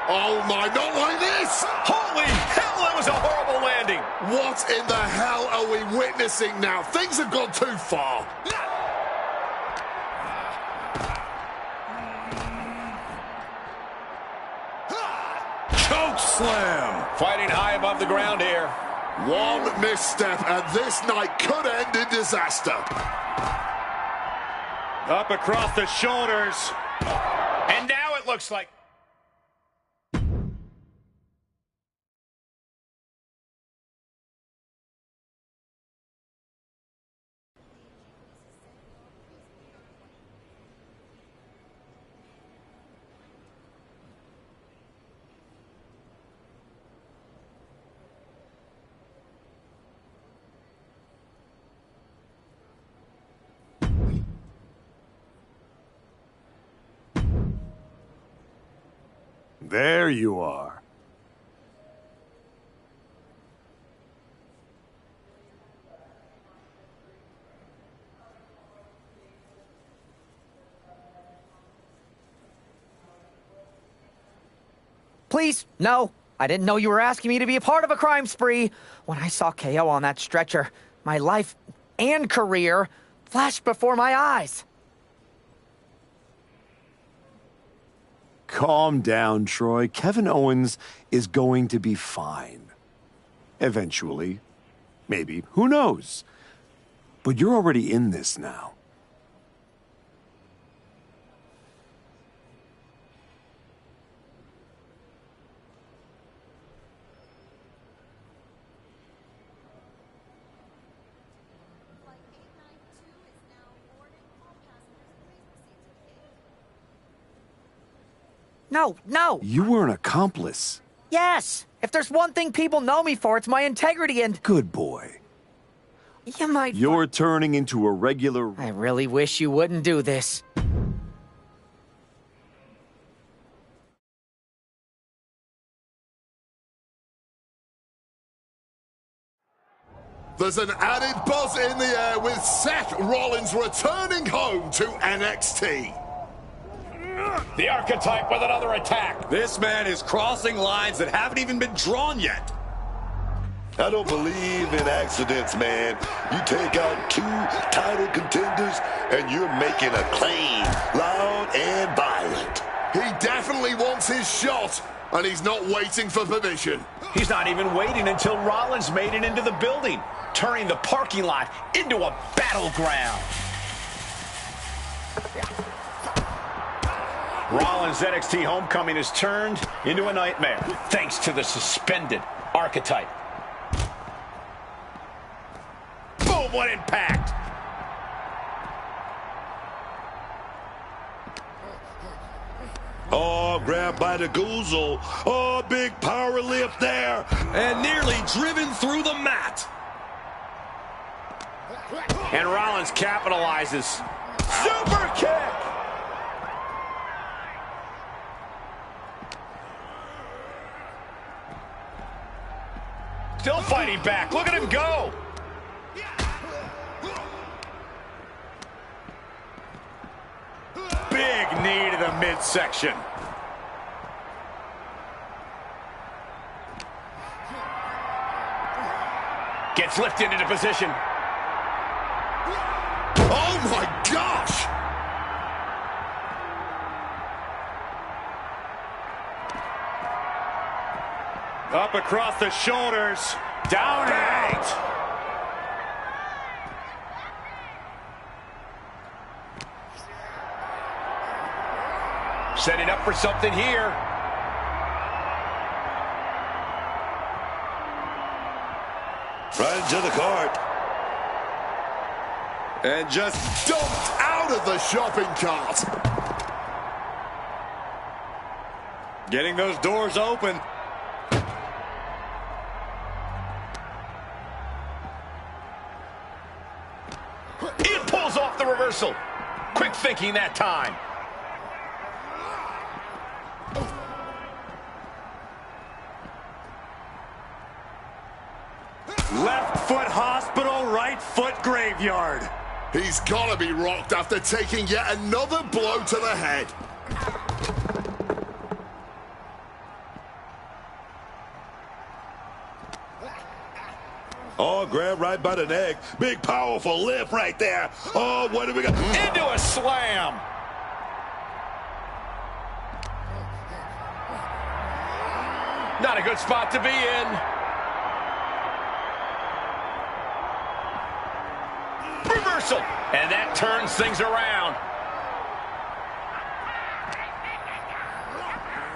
Oh my, not like this! Holy hell, that was a horrible landing. What in the hell are we witnessing now? Things have gone too far. Choke slam. Fighting high above the ground here. One misstep, and this night could end in disaster. Up across the shoulders. And now it looks like... There you are. Please, no. I didn't know you were asking me to be a part of a crime spree. When I saw KO on that stretcher, my life and career flashed before my eyes. Calm down, Troy. Kevin Owens is going to be fine. Eventually. Maybe. Who knows? But you're already in this now. No, no. You were an accomplice. Yes. If there's one thing people know me for, it's my integrity and... Good boy. You might... You're turning into a regular... I really wish you wouldn't do this. There's an added buzz in the air with Seth Rollins returning home to NXT. The Archetype with another attack. This man is crossing lines that haven't even been drawn yet. I don't believe in accidents, man. You take out two title contenders, and you're making a claim, loud and violent. He definitely wants his shot, and he's not waiting for permission. He's not even waiting until Rollins made it into the building, turning the parking lot into a battleground. Rollins' NXT homecoming has turned into a nightmare, thanks to the suspended Archetype. Boom, what impact! Oh, grabbed by the goozle. Oh, big power lift there. And nearly driven through the mat. And Rollins capitalizes. Super kick! Still fighting back. Look at him go. Big knee to the midsection. Gets lifted into position. Oh my gosh! Up across the shoulders. Down and out. Setting up for something here. Right into the cart. And just dumped out of the shopping cart. Getting those doors open. It pulls off the reversal. Quick thinking that time. Left foot hospital, right foot graveyard. He's got to be rocked after taking yet another blow to the head. Oh, grab right by the neck. Big, powerful lift right there. Oh, what do we got? Into a slam. Not a good spot to be in. Reversal. And that turns things around.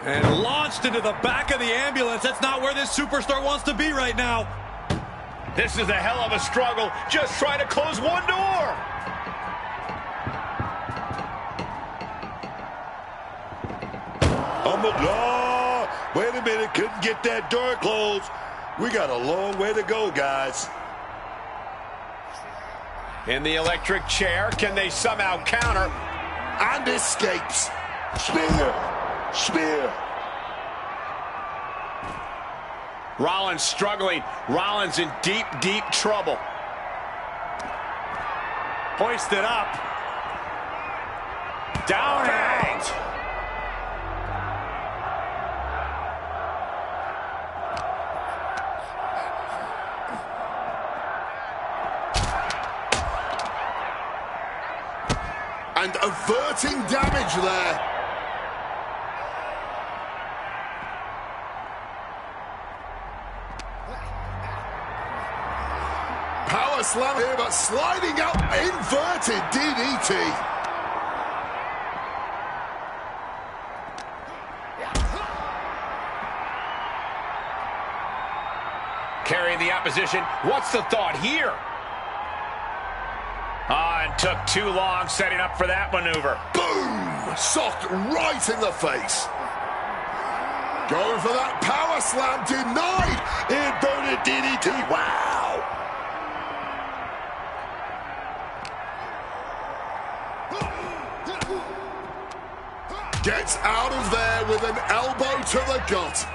And launched into the back of the ambulance. That's not where this superstar wants to be right now. This is a hell of a struggle. Just trying to close one door. Wait a minute, couldn't get that door closed. We got a long way to go, guys. In the electric chair, can they somehow counter? And escapes. Spear. Spear. Rollins struggling. Rollins in deep, deep trouble. Hoisted up. Down and out. And averting damage there. Power slam here, but sliding out, inverted DDT. Carrying the opposition. What's the thought here? And took too long setting up for that maneuver. Boom! Socked right in the face. Going for that power slam, denied. Inverted DDT, wow! Gets out of there with an elbow to the gut.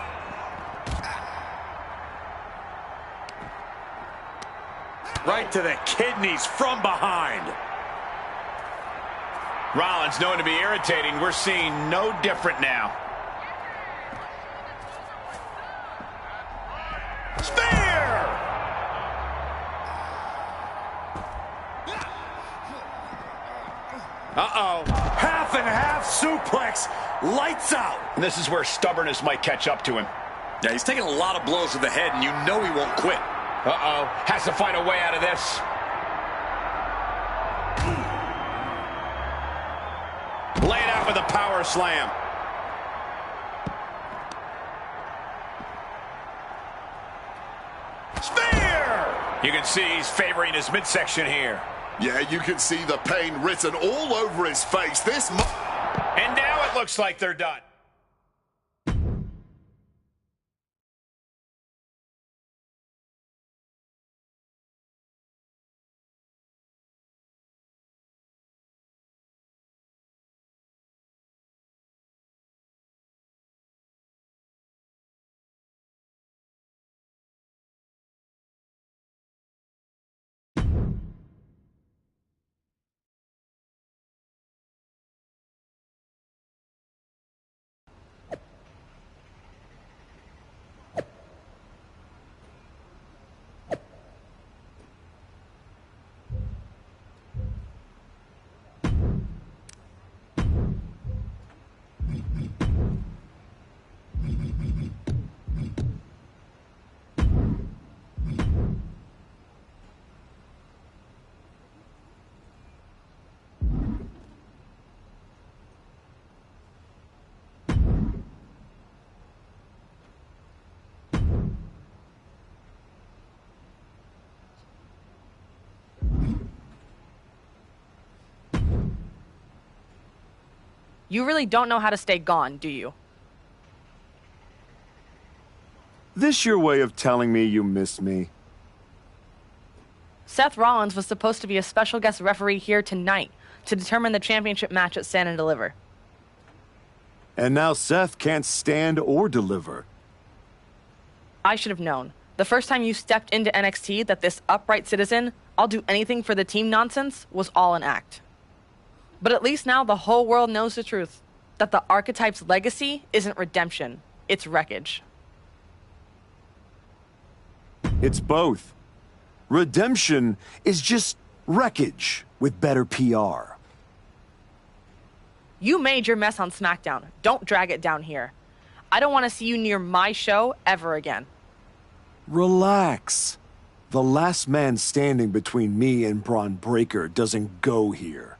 Right to the kidneys from behind. Rollins known to be irritating. We're seeing no different now. Spear! Uh-oh. Half and half suplex. Lights out. And this is where stubbornness might catch up to him. Yeah, he's taking a lot of blows to the head, and you know he won't quit. Uh-oh. Has to find a way out of this. Laid out with a power slam. Spear! You can see he's favoring his midsection here. Yeah, you can see the pain written all over his face. And now it looks like they're done. You really don't know how to stay gone, do you? This your way of telling me you miss me? Seth Rollins was supposed to be a special guest referee here tonight to determine the championship match at Stand and Deliver. And now Seth can't stand or deliver. I should have known. The first time you stepped into NXT that this upright citizen, I'll do anything for the team nonsense was all an act. But at least now the whole world knows the truth. That the Archetype's legacy isn't redemption, it's wreckage. It's both. Redemption is just wreckage with better PR. You made your mess on SmackDown. Don't drag it down here. I don't want to see you near my show ever again. Relax. The last man standing between me and Braun Breaker doesn't go here.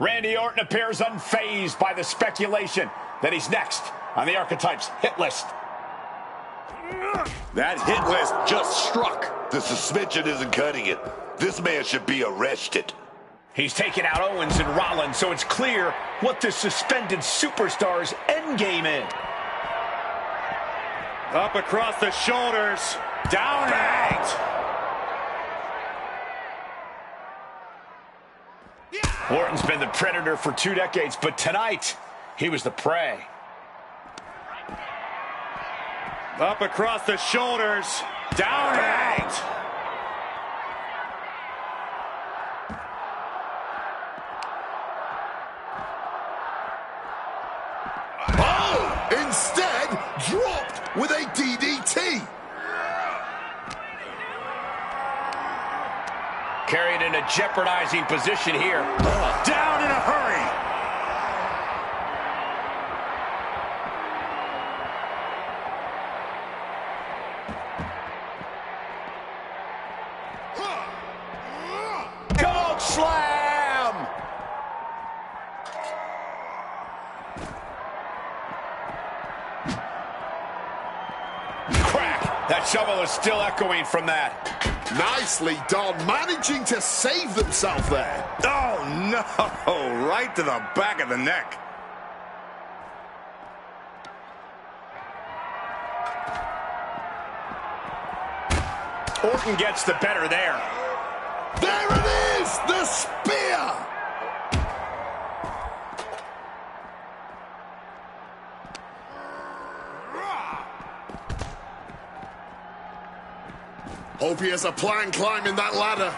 Randy Orton appears unfazed by the speculation that he's next on the Archetype's hit list. That hit list just struck. The suspension isn't cutting it. This man should be arrested. He's taken out Owens and Rollins, so it's clear what the suspended superstar's endgame is. Up across the shoulders. Down and out. Orton's been the predator for 2 decades, but tonight, he was the prey. Up across the shoulders. Down and out. Oh! Instead, dropped with a DDT. Carried in a jeopardizing position here. Down in a hurry. Dog slam! Crack! That shovel is still echoing from that. Nicely done, managing to save themselves there. Oh, no. Right to the back of the neck. Orton gets the better there. There it is! The spear! Hope he has a plan climbing that ladder.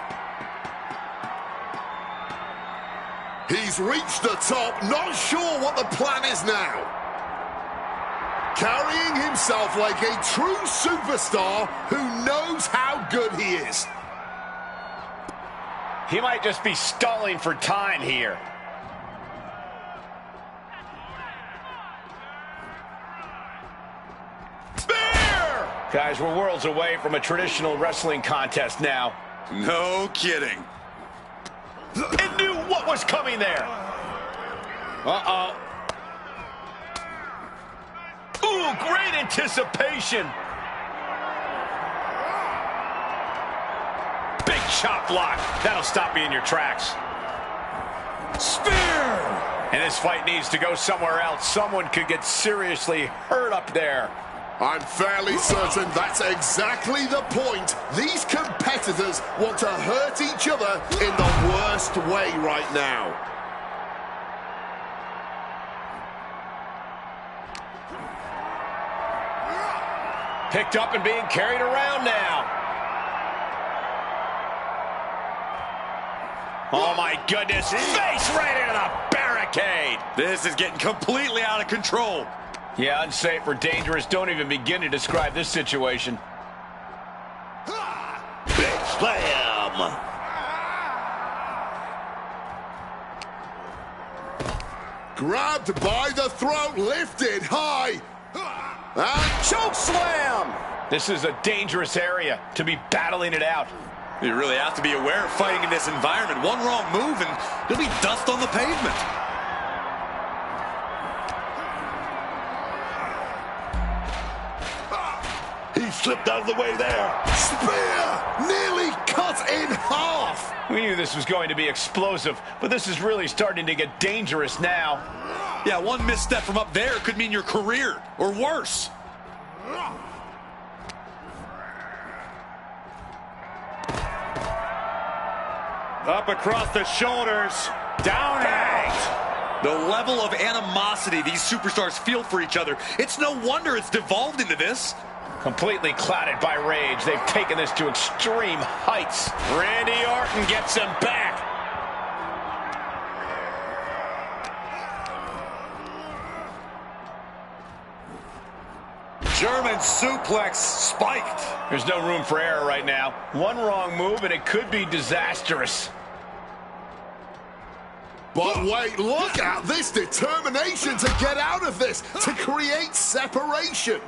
He's reached the top, not sure what the plan is now. Carrying himself like a true superstar who knows how good he is. He might just be stalling for time here. Guys, we're worlds away from a traditional wrestling contest now. No kidding. It knew what was coming there. Uh-oh. Ooh, great anticipation. Big chop block. That'll stop you in your tracks. Spear! And this fight needs to go somewhere else. Someone could get seriously hurt up there. I'm fairly certain that's exactly the point. These competitors want to hurt each other in the worst way right now. Picked up and being carried around now. Oh my goodness, face right into the barricade. This is getting completely out of control. Yeah, unsafe or dangerous. Don't even begin to describe this situation. Big slam. Grabbed by the throat, lifted high. And choke slam! This is a dangerous area to be battling it out. You really have to be aware of fighting in this environment. One wrong move and you'll be dust on the pavement. He slipped out of the way there. Spear nearly cut in half. We knew this was going to be explosive, but this is really starting to get dangerous now. Yeah, one misstep from up there could mean your career, or worse. Up across the shoulders. Down and out. The level of animosity these superstars feel for each other, it's no wonder it's devolved into this. Completely clouded by rage. They've taken this to extreme heights. Randy Orton gets him back. German suplex spiked. There's no room for error right now. One wrong move and it could be disastrous. But wait, look at this determination to get out of this, to create separation.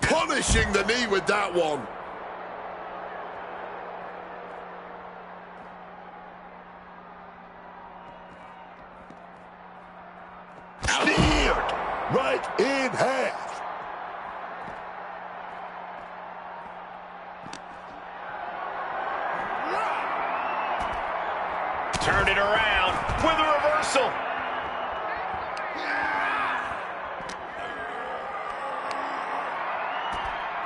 Punishing the knee with that one. Speared right in half. Turned it around with a reversal.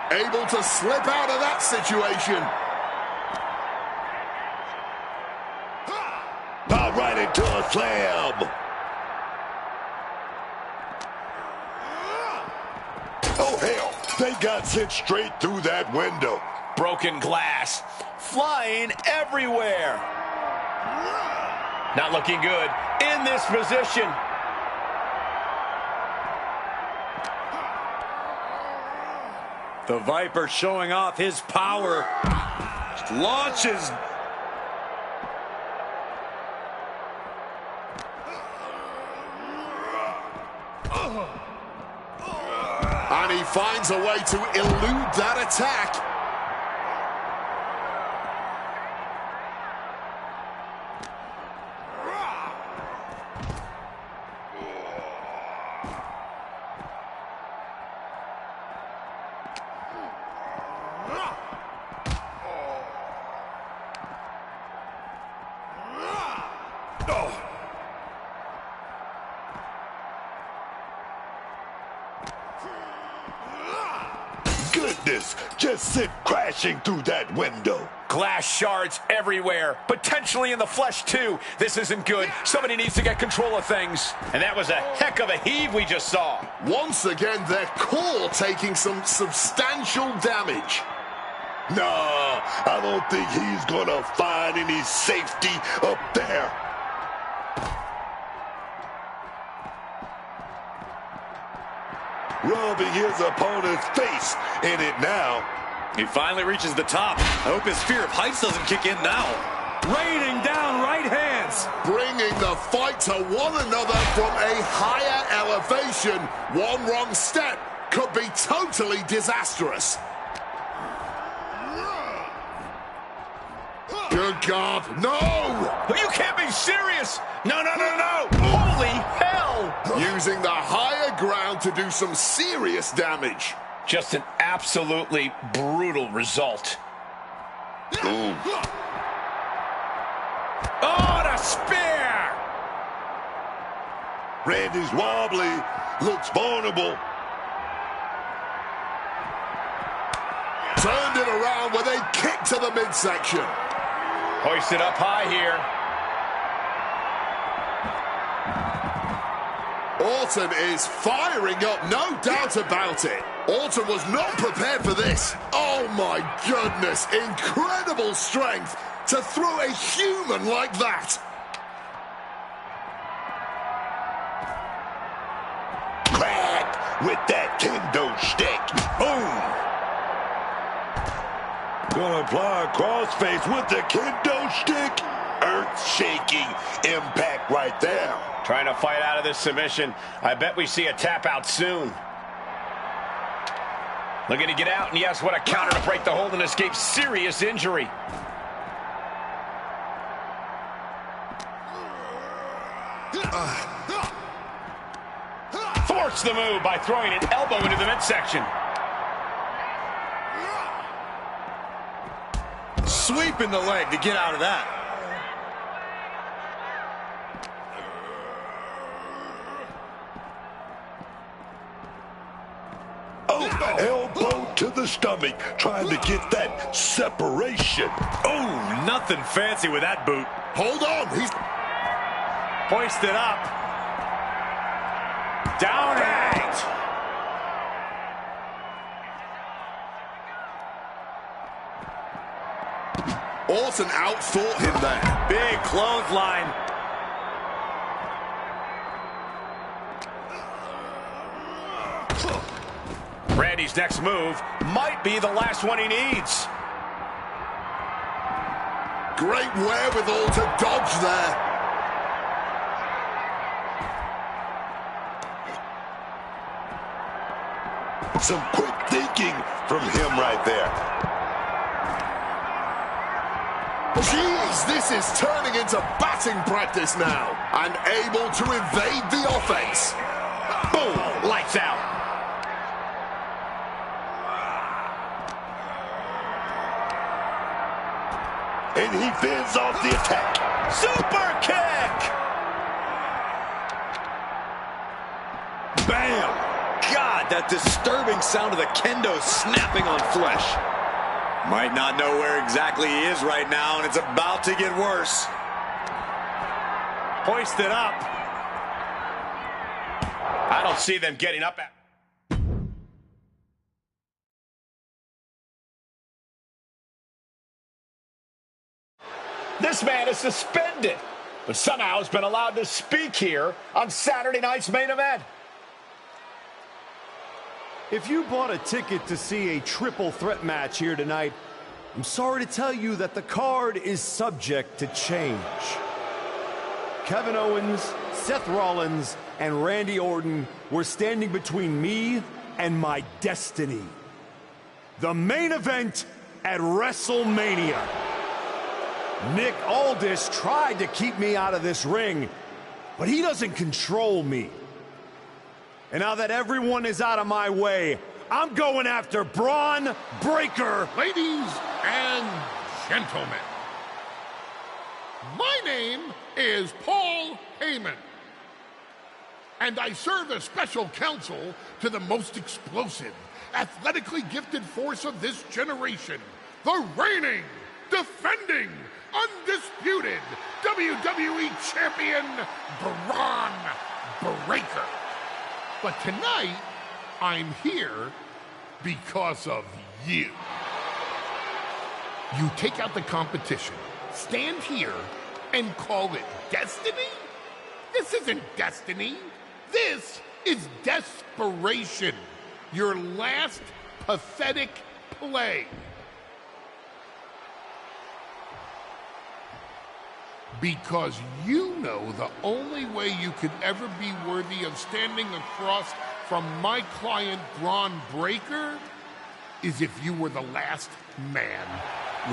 Able to slip out of that situation. Now right into a slam. Oh, hell. They got sent straight through that window. Broken glass. Flying everywhere. Not looking good in this position. The Viper showing off his power. Launches. And he finds a way to elude that attack. Goodness, just sit crashing through that window. Glass shards everywhere, potentially in the flesh too. This isn't good. Somebody needs to get control of things. And that was a heck of a heave we just saw. Once again, their core taking some substantial damage. Nah, I don't think he's gonna find any safety up there. Rubbing his opponent's face in it now. He finally reaches the top. I hope his fear of heights doesn't kick in now. Raining down right hands. Bringing the fight to one another from a higher elevation. One wrong step could be totally disastrous. Good God, no! You can't be serious! No, no, no, no! Holy hell! Using the higher ground to do some serious damage. Just an absolutely brutal result. Ooh. Oh, the spear! Randy's wobbly, looks vulnerable. Turned it around with a kick to the midsection. Hoisted up high here. Orton is firing up, no doubt about it. Orton was not prepared for this. Oh my goodness, incredible strength to throw a human like that. Cracked with that kendo stick. Boom. Gonna apply a crossface with the kendo stick. Earth-shaking impact right there. Trying to fight out of this submission. I bet we see a tap out soon. Looking to get out, and yes, what a counter to break the hold and escape serious injury. Force the move by throwing an elbow into the midsection. Sweeping the leg to get out of that. Oh, elbow to the stomach, trying to get that separation. Oh, nothing fancy with that boot. Hold on, he's hoisted up. Down and out. Orton outthought him there. Big clothesline. Randy's next move might be the last one he needs. Great wherewithal to dodge there. Some quick thinking from him right there. Jeez, this is turning into batting practice now. And able to evade the offense. Boom, lights out. And he fends off the attack. Super kick! Bam! God, that disturbing sound of the kendo snapping on flesh. Might not know where exactly he is right now, and it's about to get worse. Hoisted up. I don't see them getting up at. This man is suspended, but somehow has been allowed to speak here on Saturday night's main event. If you bought a ticket to see a triple threat match here tonight, I'm sorry to tell you that the card is subject to change. Kevin Owens, Seth Rollins, and Randy Orton were standing between me and my destiny. The main event at WrestleMania. Nick Aldis tried to keep me out of this ring, but he doesn't control me. And now that everyone is out of my way, I'm going after Braun Breaker. Ladies and gentlemen, my name is Paul Heyman, and I serve as special counsel to the most explosive, athletically gifted force of this generation, the reigning, defending, undisputed WWE Champion, Braun Breaker. But tonight, I'm here because of you. You take out the competition, stand here, and call it destiny? This isn't destiny. This is desperation. Your last pathetic play. Because you know the only way you could ever be worthy of standing across from my client, Braun Breaker, is if you were the last man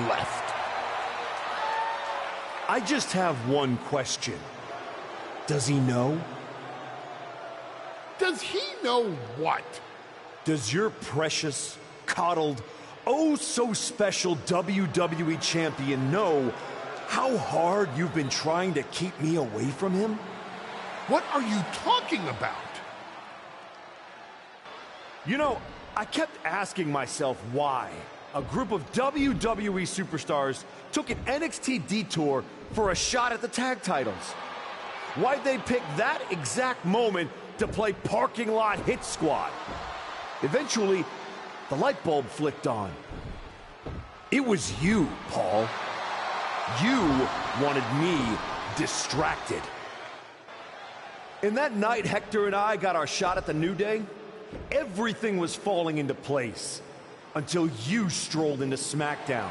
left. I just have one question. Does he know? Does he know what? Does your precious, coddled, oh so special WWE champion know how hard you've been trying to keep me away from him? What are you talking about? You know, I kept asking myself why a group of WWE superstars took an NXT detour for a shot at the tag titles. Why'd they pick that exact moment to play parking lot hit squad. Eventually, the light bulb flicked on. It was you, Paul. You wanted me distracted. And that night Hector and I got our shot at the New Day, everything was falling into place until you strolled into SmackDown.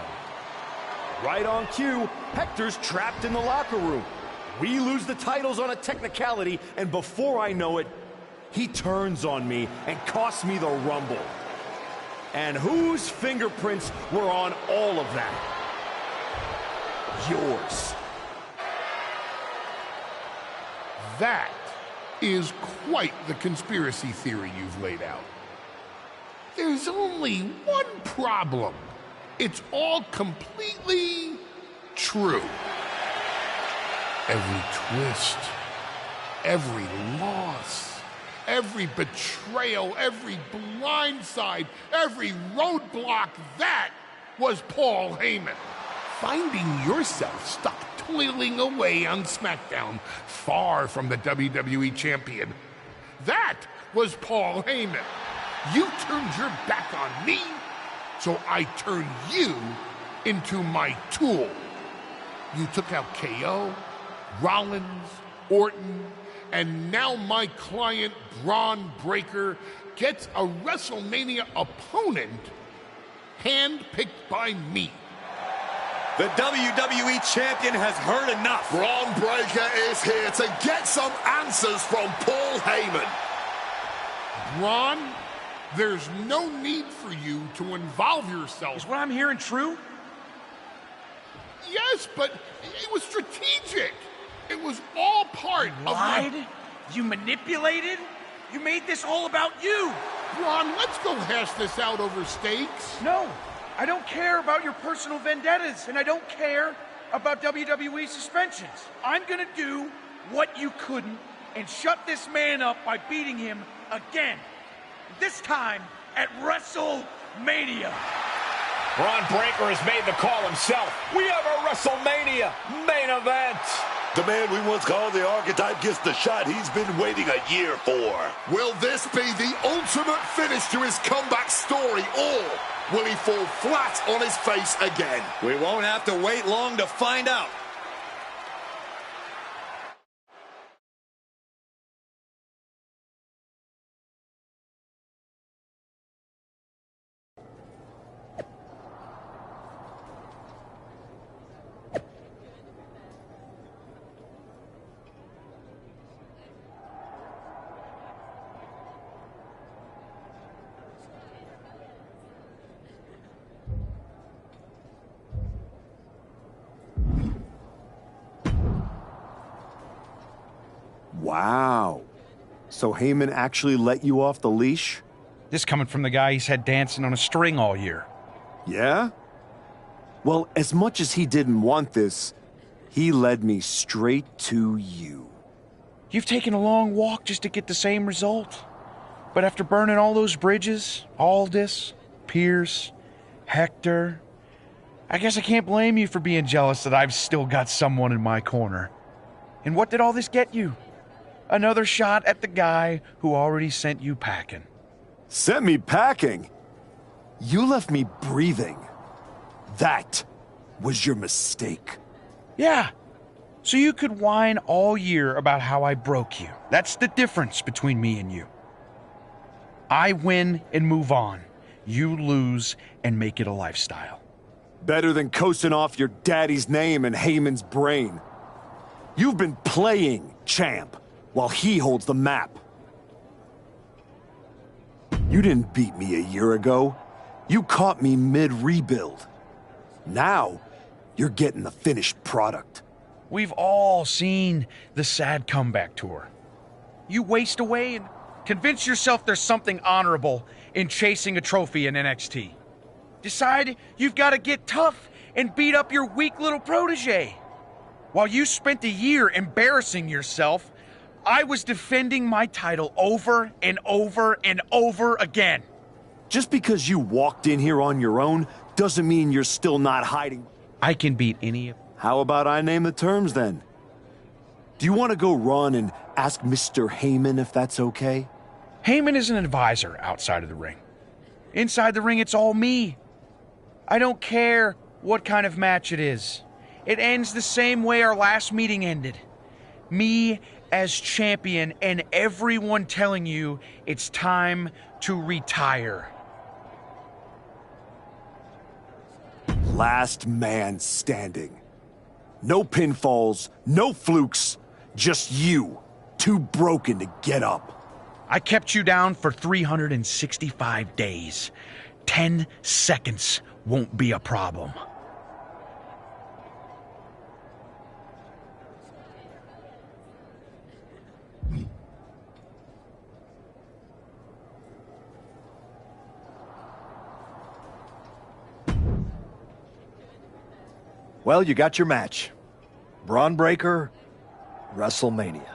Right on cue, Hector's trapped in the locker room. We lose the titles on a technicality, and before I know it, he turns on me and costs me the Rumble. And whose fingerprints were on all of that? Yours. That is quite the conspiracy theory you've laid out. There's only one problem. It's all completely true. Every twist, every loss, every betrayal, every blindside, every roadblock, that was Paul Heyman. Finding yourself stuck toiling away on SmackDown, far from the WWE champion, that was Paul Heyman. You turned your back on me, so I turned you into my tool. You took out KO, Rollins, Orton, and now my client, Braun Breaker, gets a WrestleMania opponent handpicked by me. The WWE Champion has heard enough. Braun Breaker is here to get some answers from Paul Heyman. Braun, there's no need for you to involve yourself. Is what I'm hearing true? Yes, but it was strategic. It was all part of Lied? You manipulated? You made this all about you. Braun, let's go hash this out over steaks. No, I don't care about your personal vendettas, and I don't care about WWE suspensions. I'm gonna do what you couldn't and shut this man up by beating him again. This time at WrestleMania. Braun Breaker has made the call himself. We have a WrestleMania main event. The man we once called the Archetype gets the shot he's been waiting a year for. Will this be the ultimate finish to his comeback story, or will he fall flat on his face again? We won't have to wait long to find out. Wow. So Heyman actually let you off the leash? This coming from the guy he's had dancing on a string all year. Yeah? Well, as much as he didn't want this, he led me straight to you. You've taken a long walk just to get the same result. But after burning all those bridges, Aldis, Pierce, Hector, I guess I can't blame you for being jealous that I've still got someone in my corner. And what did all this get you? Another shot at the guy who already sent you packing. Sent me packing? You left me breathing. That was your mistake. Yeah. So you could whine all year about how I broke you. That's the difference between me and you. I win and move on. You lose and make it a lifestyle. Better than coasting off your daddy's name and Heyman's brain. You've been playing champ while he holds the map. You didn't beat me a year ago. You caught me mid-rebuild. Now, you're getting the finished product. We've all seen the sad comeback tour. You waste away and convince yourself there's something honorable in chasing a trophy in NXT. Decide you've got to get tough and beat up your weak little protege. While you spent a year embarrassing yourself, I was defending my title over and over and over again. Just because you walked in here on your own doesn't mean you're still not hiding. I can beat any of... How about I name the terms then? Do you want to go run and ask Mr. Heyman if that's okay? Heyman is an advisor outside of the ring. Inside the ring, it's all me. I don't care what kind of match it is. It ends the same way our last meeting ended. Me as champion and everyone telling you it's time to retire. Last man standing. No pinfalls, no flukes, just you, too broken to get up. I kept you down for 365 days. 10 seconds won't be a problem. Well, you got your match. Braun Breaker, WrestleMania.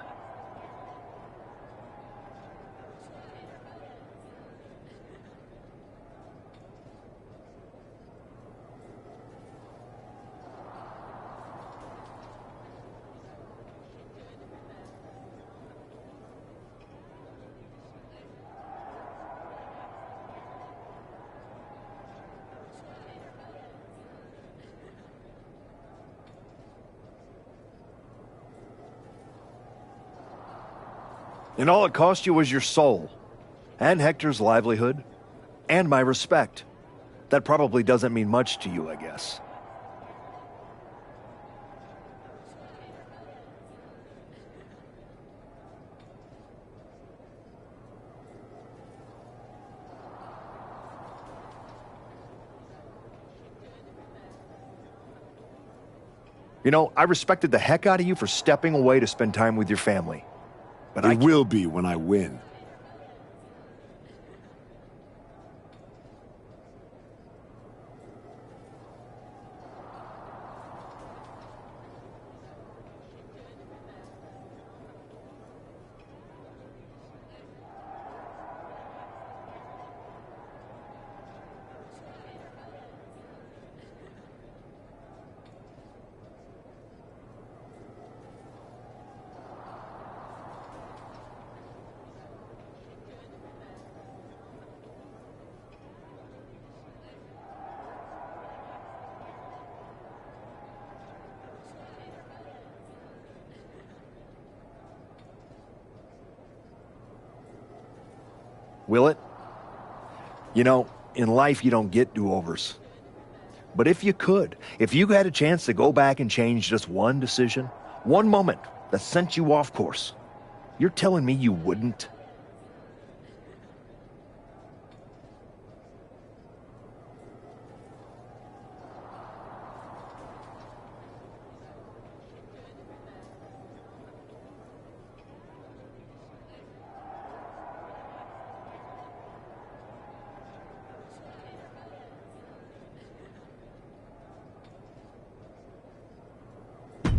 And all it cost you was your soul, and Hector's livelihood, and my respect. That probably doesn't mean much to you, I guess. You know, I respected the heck out of you for stepping away to spend time with your family. But it will be when I win. Will it? You know, in life you don't get do-overs. But if you could, if you had a chance to go back and change just one decision, one moment that sent you off course, you're telling me you wouldn't?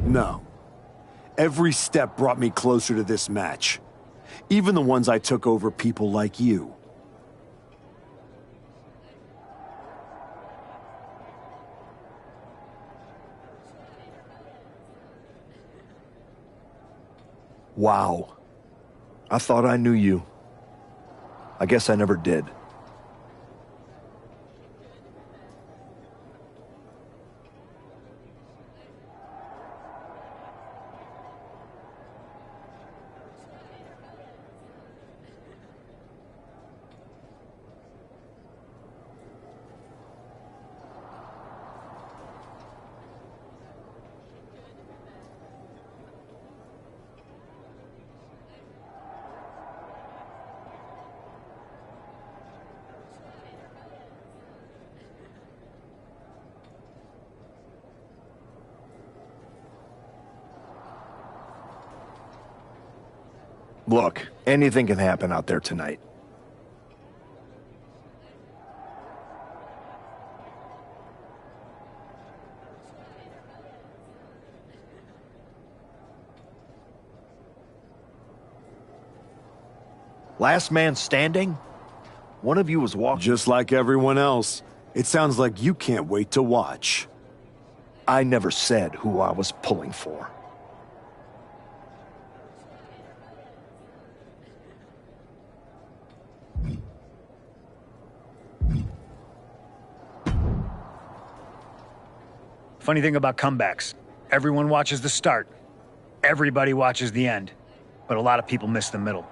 No. Every step brought me closer to this match. Even the ones I took over people like you. Wow. I thought I knew you. I guess I never did. Look, anything can happen out there tonight. Last man standing? One of you was walking. Just like everyone else. It sounds like you can't wait to watch. I never said who I was pulling for. Funny thing about comebacks, everyone watches the start. Everybody watches the end. But a lot of people miss the middle.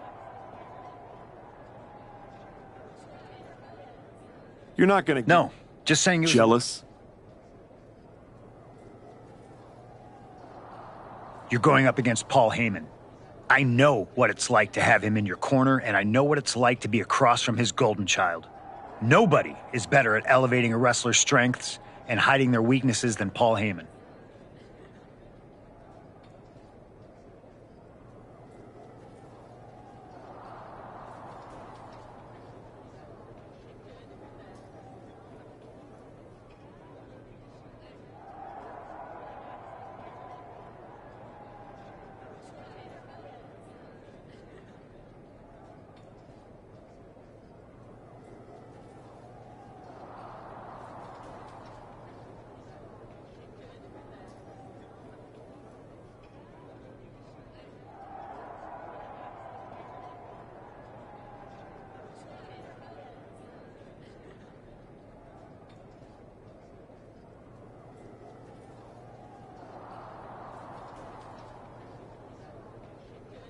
You're not gonna... No, just saying it was... Jealous? You're going up against Paul Heyman. I know what it's like to have him in your corner, and I know what it's like to be across from his golden child. Nobody is better at elevating a wrestler's strengths and hiding their weaknesses than Paul Heyman.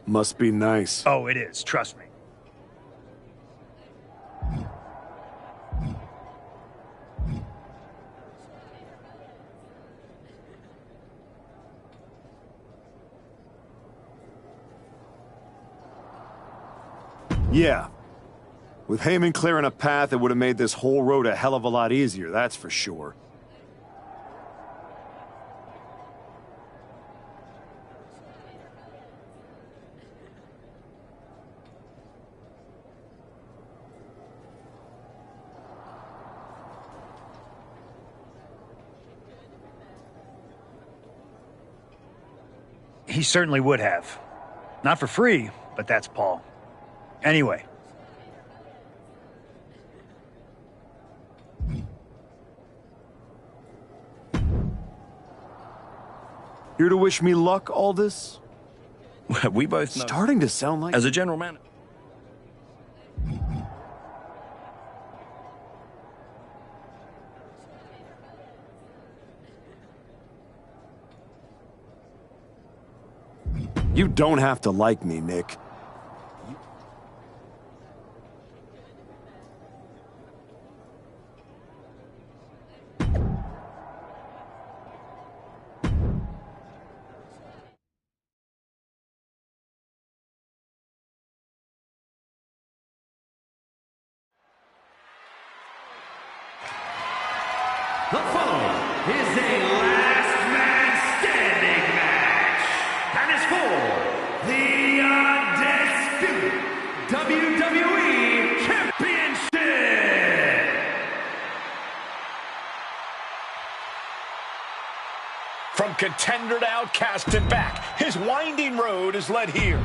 Must be nice. Oh, it is. Trust me. Yeah. With Heyman clearing a path, it would have made this whole road a hell of a lot easier, that's for sure. He certainly would have. Not for free, but that's Paul. Anyway. Here to wish me luck, Aldis? We both know. Starting to sound like... As a general manager. You don't have to like me, Nick. The following is a last man standing match and is for the undisputed WWE Championship. From contender to outcast and back, his winding road is led here.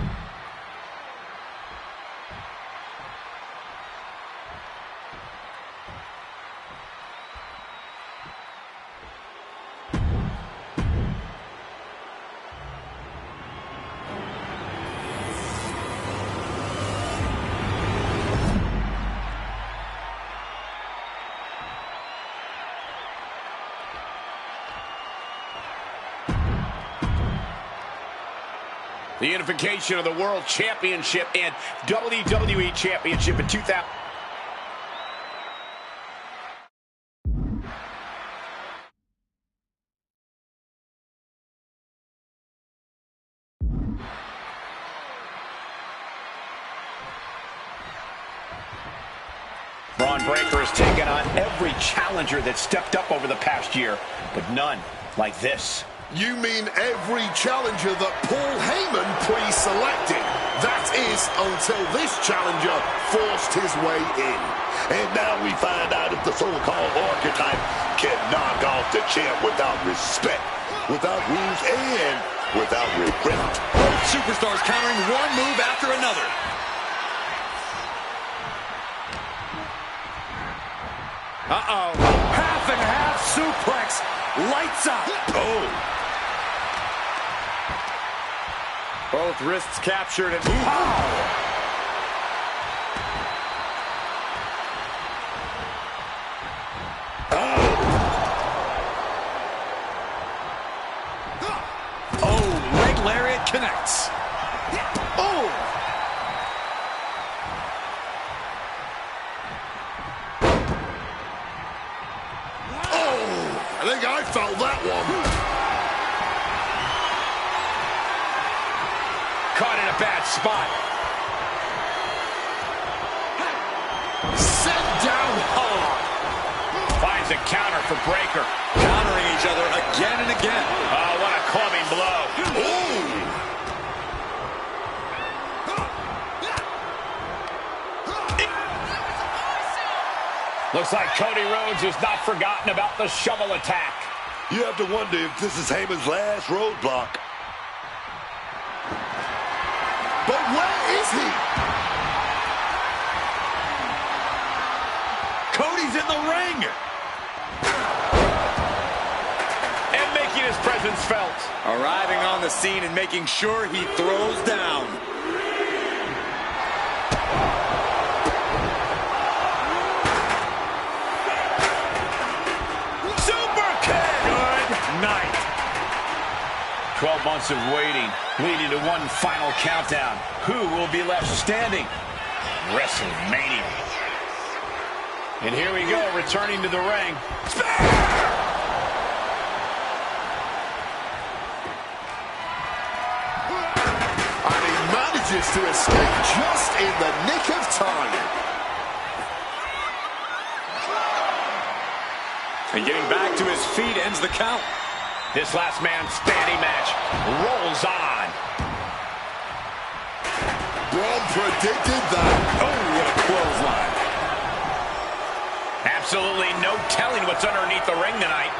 The unification of the World Championship and WWE Championship in 2000. Braun Breaker has taken on every challenger that stepped up over the past year, but none like this. You mean every challenger that Paul Heyman pre-selected? That is, until this challenger forced his way in. And now we find out if the so-called archetype can knock off the champ without respect, without rules, and without regret. Both superstars countering one move after another. Uh-oh. Half and half suplex. Lights up. Oh. Both wrists captured and... connects. Oh! I think I felt that one. Caught in a bad spot. Set down hard. Finds a counter for Breaker. Countering each other again and again. Oh, what a clubbing blow. Ooh! Looks like Cody Rhodes has not forgotten about the shovel attack. You have to wonder if this is Heyman's last roadblock. But where is he? Cody's in the ring. And making his presence felt. Arriving on the scene and making sure he throws down. Super kick. Good night. 12 months of waiting, leading to one final countdown. Who will be left standing? WrestleMania. And here we go, returning to the ring. And he manages to escape just in the nick of time. And getting back to his feet ends the count. This last man standing match rolls on. Braun predicted that. Oh, what a clothesline. Absolutely no telling what's underneath the ring tonight.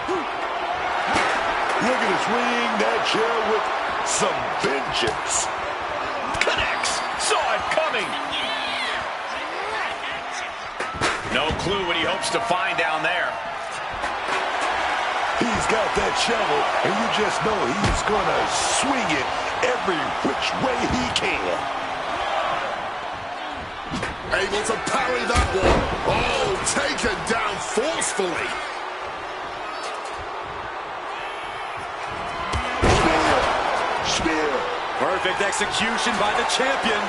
Look at him swing that chair with some vengeance. Connects. Saw it coming. No clue what he hopes to find down there. He's got that shovel, and you just know he's going to swing it every which way he can. Able to parry that one. Oh, taken down forcefully. Spear. Perfect execution by the champion.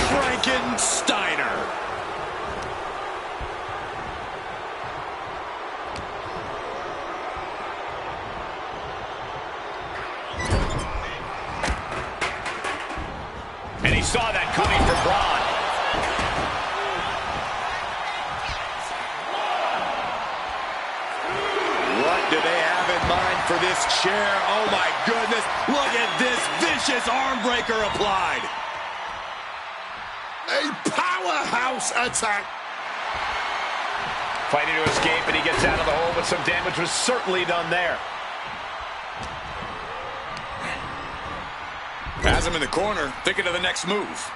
Frankensteiner. And he saw that coming for Braun. What do they have in mind for this chair? Oh my goodness. Look at this vicious arm breaker applied. A powerhouse attack. Fighting to escape, and he gets out of the hole, but some damage was certainly done there. Has him in the corner, thinking of the next move.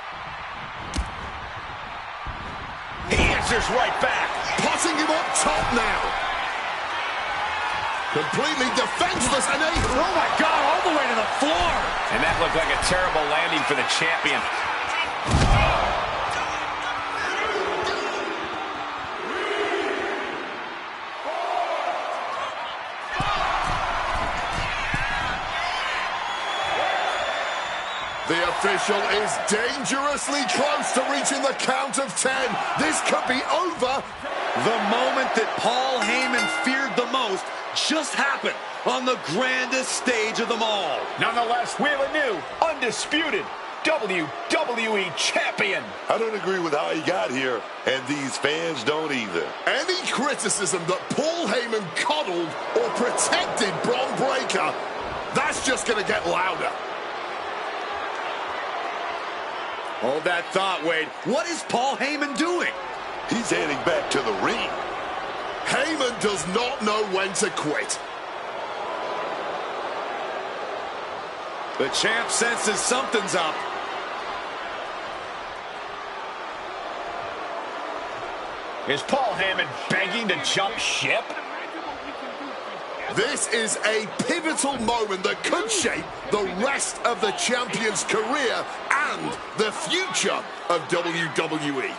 He answers right back. Potting him up top now. Completely defenseless and oh my God, all the way to the floor. And that looked like a terrible landing for the champion. The official is dangerously close to reaching the count of 10. This could be over. The moment that Paul Heyman feared the most just happened on the grandest stage of them all. Nonetheless, we have a new, undisputed WWE champion. I don't agree with how he got here, and these fans don't either. Any criticism that Paul Heyman coddled or protected Braun Breaker, that's just going to get louder. Hold that thought, Wade. What is Paul Heyman doing? He's heading back to the ring. Heyman does not know when to quit. The champ senses something's up. Is Paul Heyman begging to jump ship? This is a pivotal moment that could shape the rest of the champion's career and the future of WWE.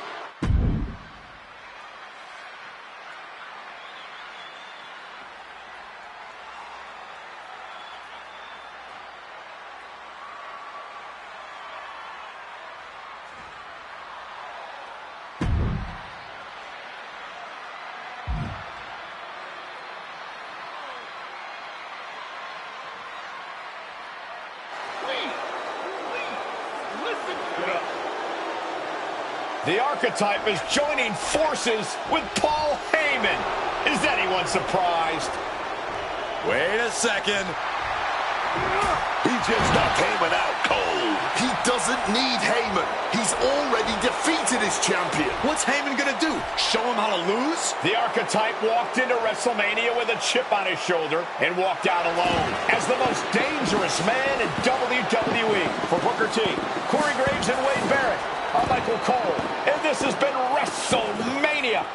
The Archetype is joining forces with Paul Heyman. Is anyone surprised? Wait a second. He just knocked Heyman out cold. He doesn't need Heyman. He's already defeated his champion. What's Heyman gonna do? Show him how to lose? The Archetype walked into WrestleMania with a chip on his shoulder and walked out alone as the most dangerous man in WWE. For Booker T, Corey Graves, and Wade Barrett, I'm Michael Cole, and this has been WrestleMania.